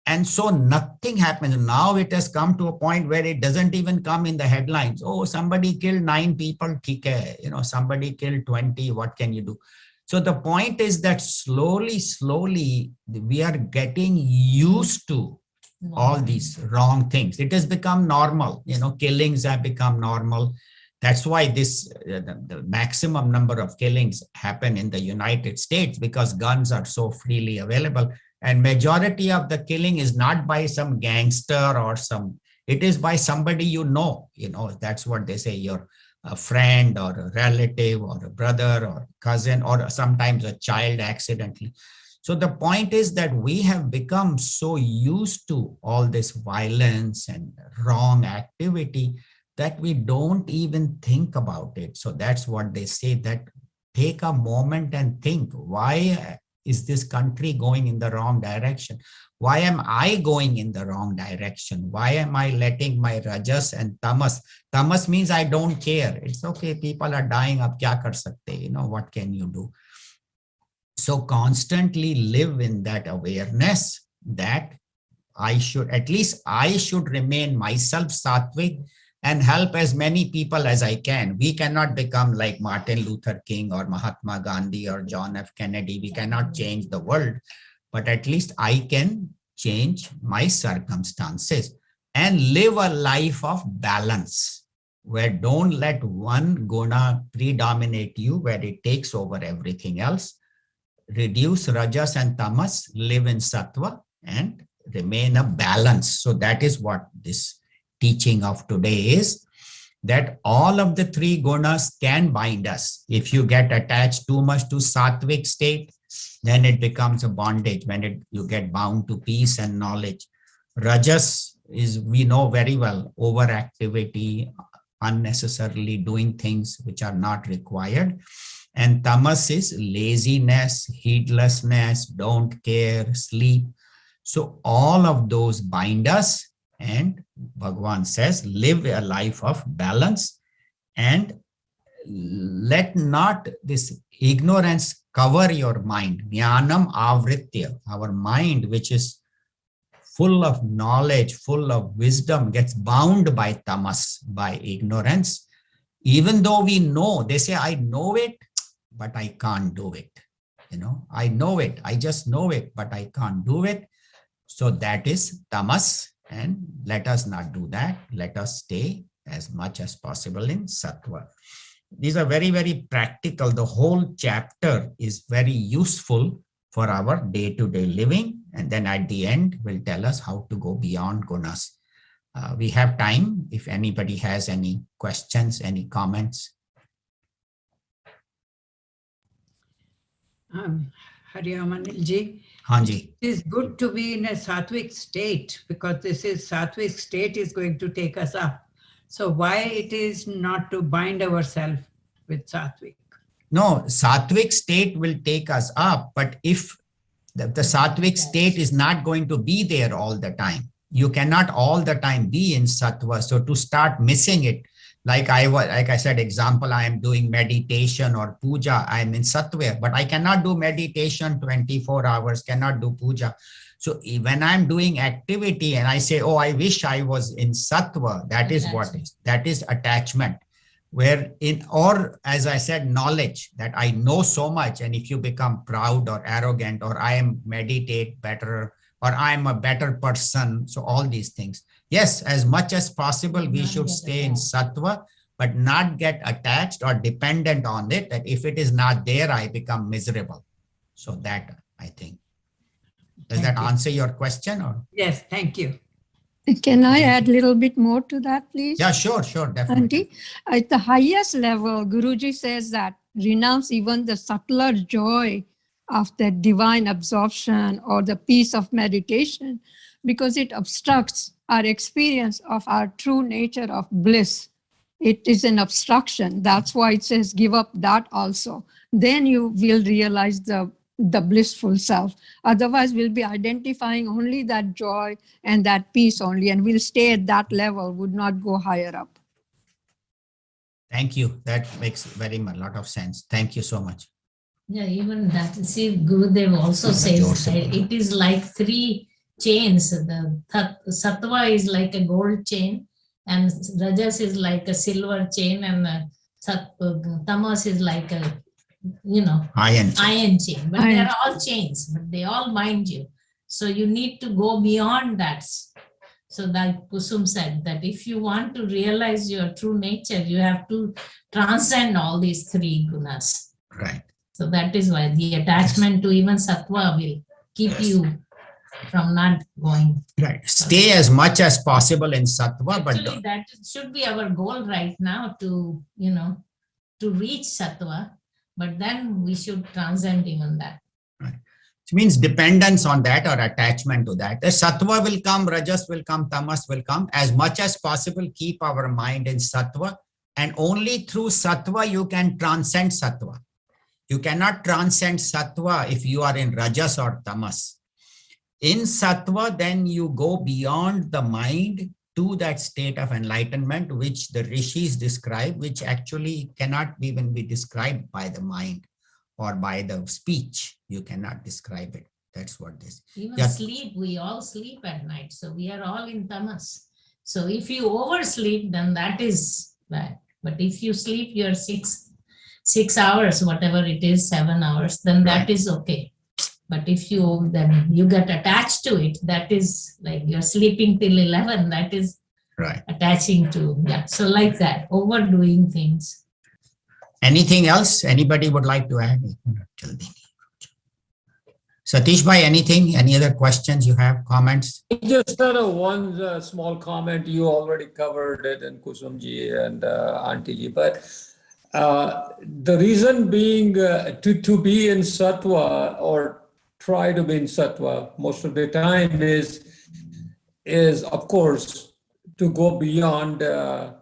And so nothing happens. Now it has come to a point where it doesn't even come in the headlines. Oh, somebody killed 9 people. You know, somebody killed 20. What can you do? So the point is that slowly, we are getting used to all these wrong things. It has become normal. You know, killings have become normal. That's why this the maximum number of killings happen in the United States, because guns are so freely available. And majority of the killing is not by some gangster or it is by somebody you know. You know, that's what they say, your a friend or a relative or a brother or cousin, or sometimes a child accidentally. So the point is that we have become so used to all this violence and wrong activity that we don't even think about it. So that's what they say, that take a moment and think, why is this country going in the wrong direction? Why am I going in the wrong direction? Why am I letting my rajas and tamas? Tamas means I don't care. It's okay. People are dying. Ab kya kar sakte? You know, what can you do? So constantly live in that awareness that I should remain myself sattvic and help as many people as I can. We cannot become like Martin Luther King or Mahatma Gandhi or John F. Kennedy. We cannot change the world, but at least I can change my circumstances and live a life of balance, where don't let one guna predominate you, where it takes over everything else. Reduce rajas and tamas, live in sattva, and remain a balance. So that is what this teaching of today is, that all of the 3 gunas can bind us. If you get attached too much to sattvic state, then it becomes a bondage. When you get bound to peace and knowledge. Rajas is, we know very well, overactivity, unnecessarily doing things which are not required. And tamas is laziness, heedlessness, don't care, sleep. So all of those bind us, and Bhagavan says, live a life of balance and let not this ignorance cover your mind. Jnanam avritya, our mind, which is full of knowledge, full of wisdom, gets bound by tamas, by ignorance. Even though we know, they say, I know it, but I can't do it. You know, I know it, I just know it, but I can't do it. So that is tamas, and let us not do that. Let us stay as much as possible in sattva. These are very, very practical. The whole chapter is very useful for our day-to-day living. And then at the end, will tell us how to go beyond gunas. We have time if anybody has any questions, any comments. Hariom Anilji. Hanji. It is good to be in a sattvic state because this is sattvic state is going to take us up. So why it is not to bind ourselves with sattvic? No, sattvic state will take us up, but if the sattvic state is not going to be there all the time, you cannot all the time be in sattva. So to start missing it, like I said, example, I am doing meditation or puja, I am in sattva, but I cannot do meditation 24 hours, cannot do puja. So when I'm doing activity and I say, oh, I wish I was in sattva, that is what is, that is attachment. Where or as I said, knowledge that I know so much. And if you become proud or arrogant, or I am meditate better, or I'm a better person. So all these things. Yes, as much as possible, we should stay in sattva, but not get attached or dependent on it. That if it is not there, I become miserable. So that I think. Does that answer your question? Or? Yes, thank you. Can I add a little bit more to that, please? Yeah, sure, definitely. At the highest level, Guruji says that renounce even the subtler joy of the divine absorption or the peace of meditation, because it obstructs our experience of our true nature of bliss. It is an obstruction. That's why it says give up that also. Then you will realize the blissful self. Otherwise, we'll be identifying only that joy and that peace only, and we'll stay at that level, would not go higher up. Thank you. That makes very much lot of sense. Thank you so much. Yeah, even that, see, Gurudev also says that it is like three chains. The sattva is like a gold chain, and rajas is like a silver chain, and tamas is like a iron chain. But they're all chains, but they all bind you. So you need to go beyond that. So that Kusum said that if you want to realize your true nature, you have to transcend all these three gunas. Right. So that is why the attachment to even sattva will keep you from not going. Right. Stay as much as possible in sattva, Actually, that should be our goal right now, to to reach sattva. But then we should transcend even that. Right. It means dependence on that or attachment to that. The sattva will come, rajas will come, tamas will come. As much as possible, keep our mind in sattva. And only through sattva you can transcend sattva. You cannot transcend sattva if you are in rajas or tamas. In sattva, then you go beyond the mind to that state of enlightenment, which the rishis describe, which actually cannot even be described by the mind or by the speech. You cannot describe it. That's what this. Even sleep, we all sleep at night. So we are all in tamas. So if you oversleep, then that is bad. But if you sleep your 6 hours, whatever it is, 7 hours, then that is okay. But if you get attached to it, that is like you're sleeping till 11, that is right. Attaching to, yeah. So like that, overdoing things. Anything else anybody would like to add? Satish bhai, anything? Any other questions you have, comments? Just one small comment. You already covered it in Kusumji and Auntie, but the reason being to be in sattva or try to be in sattva most of the time is of course to go beyond the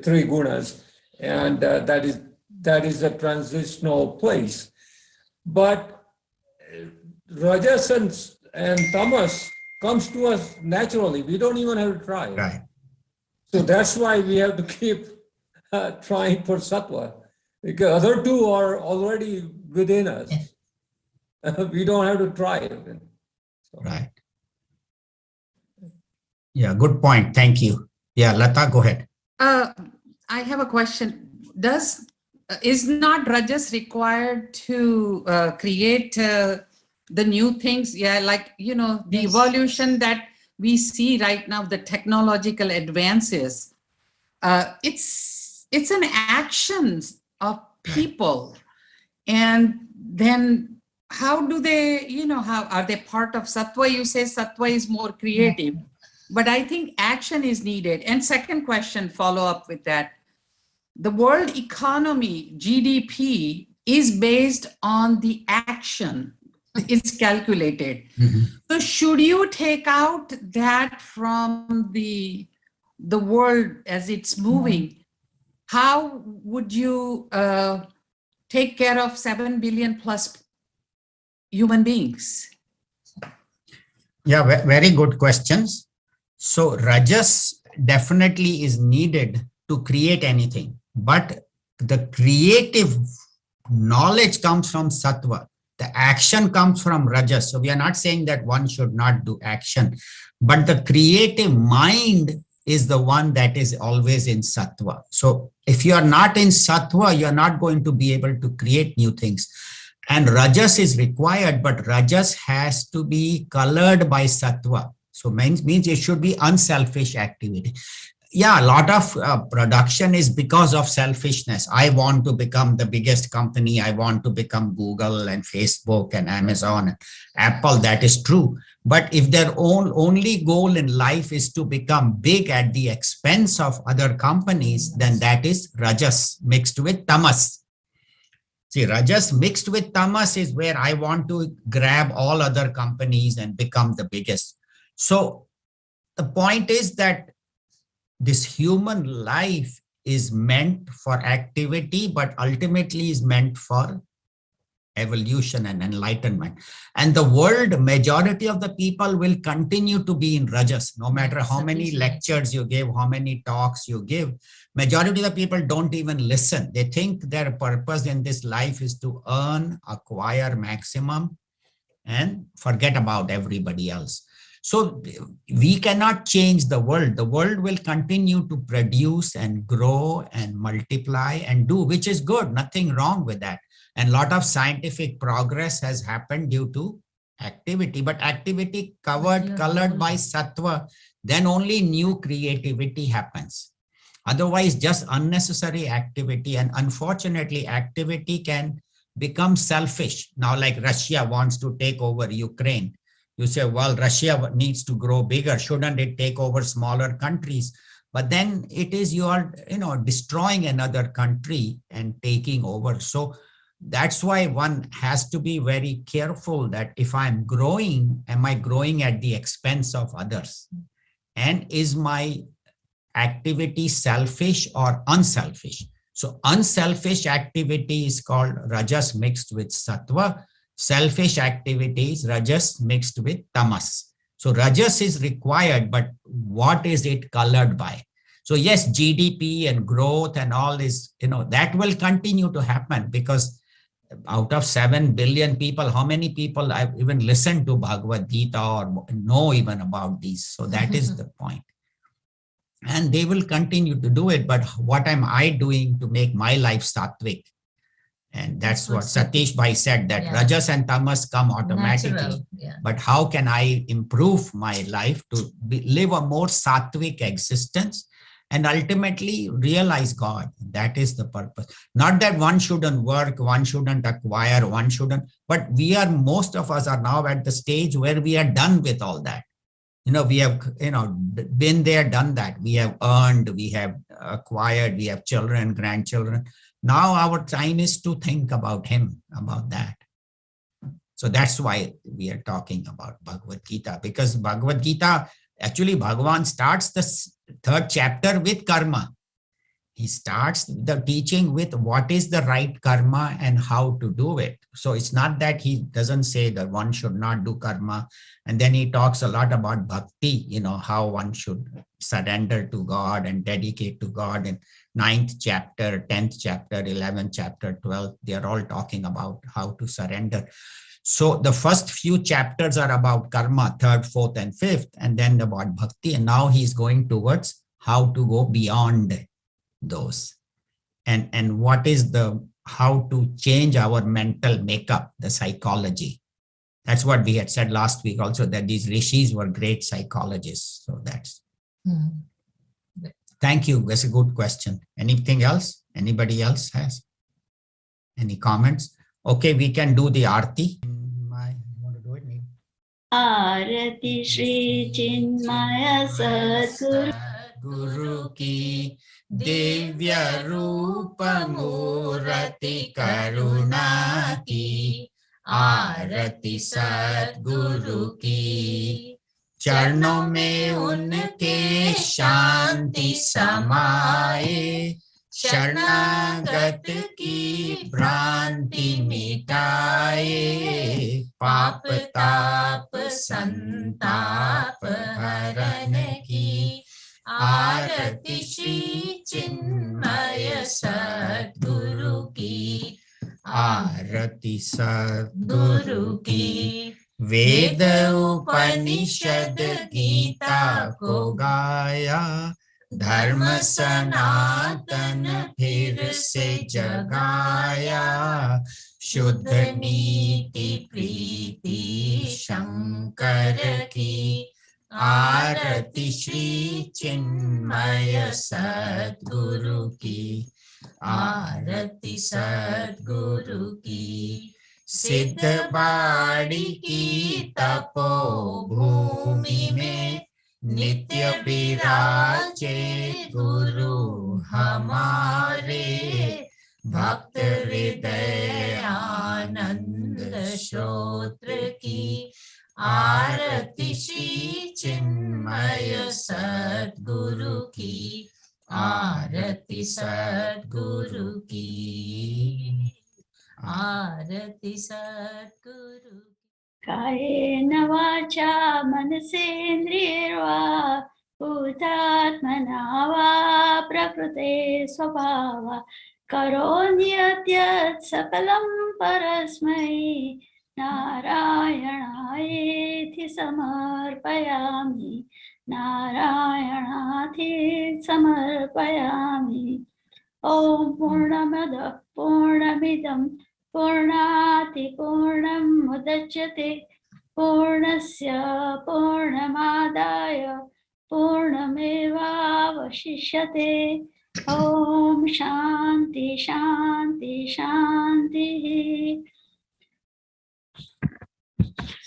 three gunas, and that is a transitional place. But rajas and tamas comes to us naturally. We don't even have to try. Right. So that's why we have to keep trying for sattva, because other two are already within us. We don't have to try it. So. Right. Yeah, good point. Thank you. Yeah, Lata, go ahead. I have a question. Is not rajas required to create the new things? Yeah, like, the evolution that we see right now, the technological advances, it's an action of people. And then how do they, how are they part of sattva? You say sattva is more creative, but I think action is needed. And second question, follow up with that. The world economy, GDP, is based on the action. It's calculated. Mhm. So should you take out that from the world as it's moving, how would you take care of 7 billion plus human beings? Yeah, very good questions. So Rajas definitely is needed to create anything, but the creative knowledge comes from Sattva. The action comes from Rajas. So we are not saying that one should not do action, but the creative mind is the one that is always in Sattva. So if you are not in Sattva, you are not going to be able to create new things. And Rajas is required, but Rajas has to be colored by Sattva. So means it should be unselfish activity. Yeah, a lot of production is because of selfishness. I want to become the biggest company. I want to become Google and Facebook and Amazon and Apple. That is true. But if their only goal in life is to become big at the expense of other companies, then that is Rajas mixed with Tamas. See, Rajas mixed with Tamas is where I want to grab all other companies and become the biggest. So the point is that this human life is meant for activity, but ultimately is meant for evolution and enlightenment. And the world, majority of the people will continue to be in Rajas, no matter how many lectures you give, how many talks you give. Majority of the people don't even listen. They think their purpose in this life is to earn, acquire maximum, and forget about everybody else. So we cannot change the world. The world will continue to produce and grow and multiply and do, which is good. Nothing wrong with that. And a lot of scientific progress has happened due to activity, but activity colored by Sattva, then only new creativity happens. Otherwise, just unnecessary activity. And unfortunately, activity can become selfish. Now, like Russia wants to take over Ukraine. You say, well, Russia needs to grow bigger. Shouldn't it take over smaller countries? But then it is you are, destroying another country and taking over. So that's why one has to be very careful that if I'm growing, am I growing at the expense of others? And is my activity selfish or unselfish? So unselfish activity is called Rajas mixed with Sattva. Selfish activities, Rajas mixed with Tamas. So Rajas is required, but what is it colored by? So yes, GDP and growth and all is, that will continue to happen because out of 7 billion people, how many people I've even listened to Bhagavad Gita or know even about these? So that is the point. And they will continue to do it. But what am I doing to make my life sattvic? And that's what Satish Bhai said, that Rajas and Tamas come automatically. Natural, yeah. But how can I improve my life to live a more sattvic existence and ultimately realize God? That is the purpose. Not that one shouldn't work, one shouldn't acquire, one shouldn't, but most of us are now at the stage where we are done with all that. We have, been there, done that. We have earned, we have acquired, we have children, grandchildren. Now our time is to think about him, about that. So that's why we are talking about Bhagavad Gita, because Bhagavad Gita, actually Bhagavan starts the 3rd chapter with karma. He starts the teaching with what is the right karma and how to do it. So it's not that he doesn't say that one should not do karma. And then he talks a lot about bhakti, how one should surrender to God and dedicate to God. In 9th chapter, 10th chapter, 11th chapter, 12th, they are all talking about how to surrender. So the first few chapters are about karma, 3rd, 4th, and 5th, and then about bhakti. And now he's going towards how to go beyond those. And what is how to change our mental makeup, the psychology. That's what we had said last week also, that these rishis were great psychologists. So that's. Thank you. That's a good question. Anything else? Anybody else has any comments? Okay, we can do the Arti. You want to do it? Arati Shri Chinmaya Sadguru सद्गुरु की दिव्य रूप मूर्ति करुणा की आरती सद्गुरु की चरणों में उनके शांति समाए शरणागत की भ्रांति मिटाए पाप ताप संताप हरण की आरती श्री चिन्मय सद्गुरु की आरती सद्गुरु की वेद उपनिषद गीता को गाया धर्म सनातन फिर से जगाया शुद्ध नीति प्रीति शंकर की आरती श्री चिन्मय सद्गुरु की आरती सद्गुरु की सिद्ध बाड़ी की तपो भूमि में नित्य विराजे गुरु हमारे भक्त हृदय आनंद श्रोत्र की आरती श्री चिन्मय सद्गुरु की आरती सद्गुरु की आरती सद्गुरु कायेन वाचा मनसेन्द्रियैर्वा भूतात्मना वा प्रकृते स्वभावा करोम्यद्यत् सकलं परस्मै नारायणायेति समर्पयामि नारायणाति समर्पयामि। ॐ पूर्णमदः पूर्णमिदं पूर्णाति पूर्णं मुदच्यते पूर्णस्य पूर्णमादाय पूर्णमेवावशिष्यते। ॐ शान्ति शान्ति शान्तिः।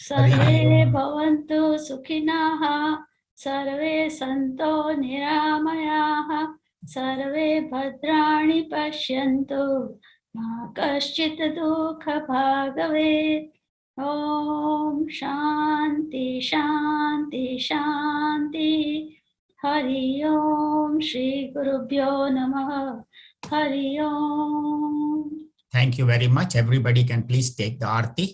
सर्वे भवन्तु सुखिनः सर्वे सन्तो निरामयाः सर्वे भद्राणि पश्यन्तु मा कश्चित् दुःखभाग् भवेत्। ॐ शान्ति शान्ति शान्ति। हरि ओम श्री गुरुभ्यो नमः। हरि ओम। Thank you very much. Everybody can please take the Aarti.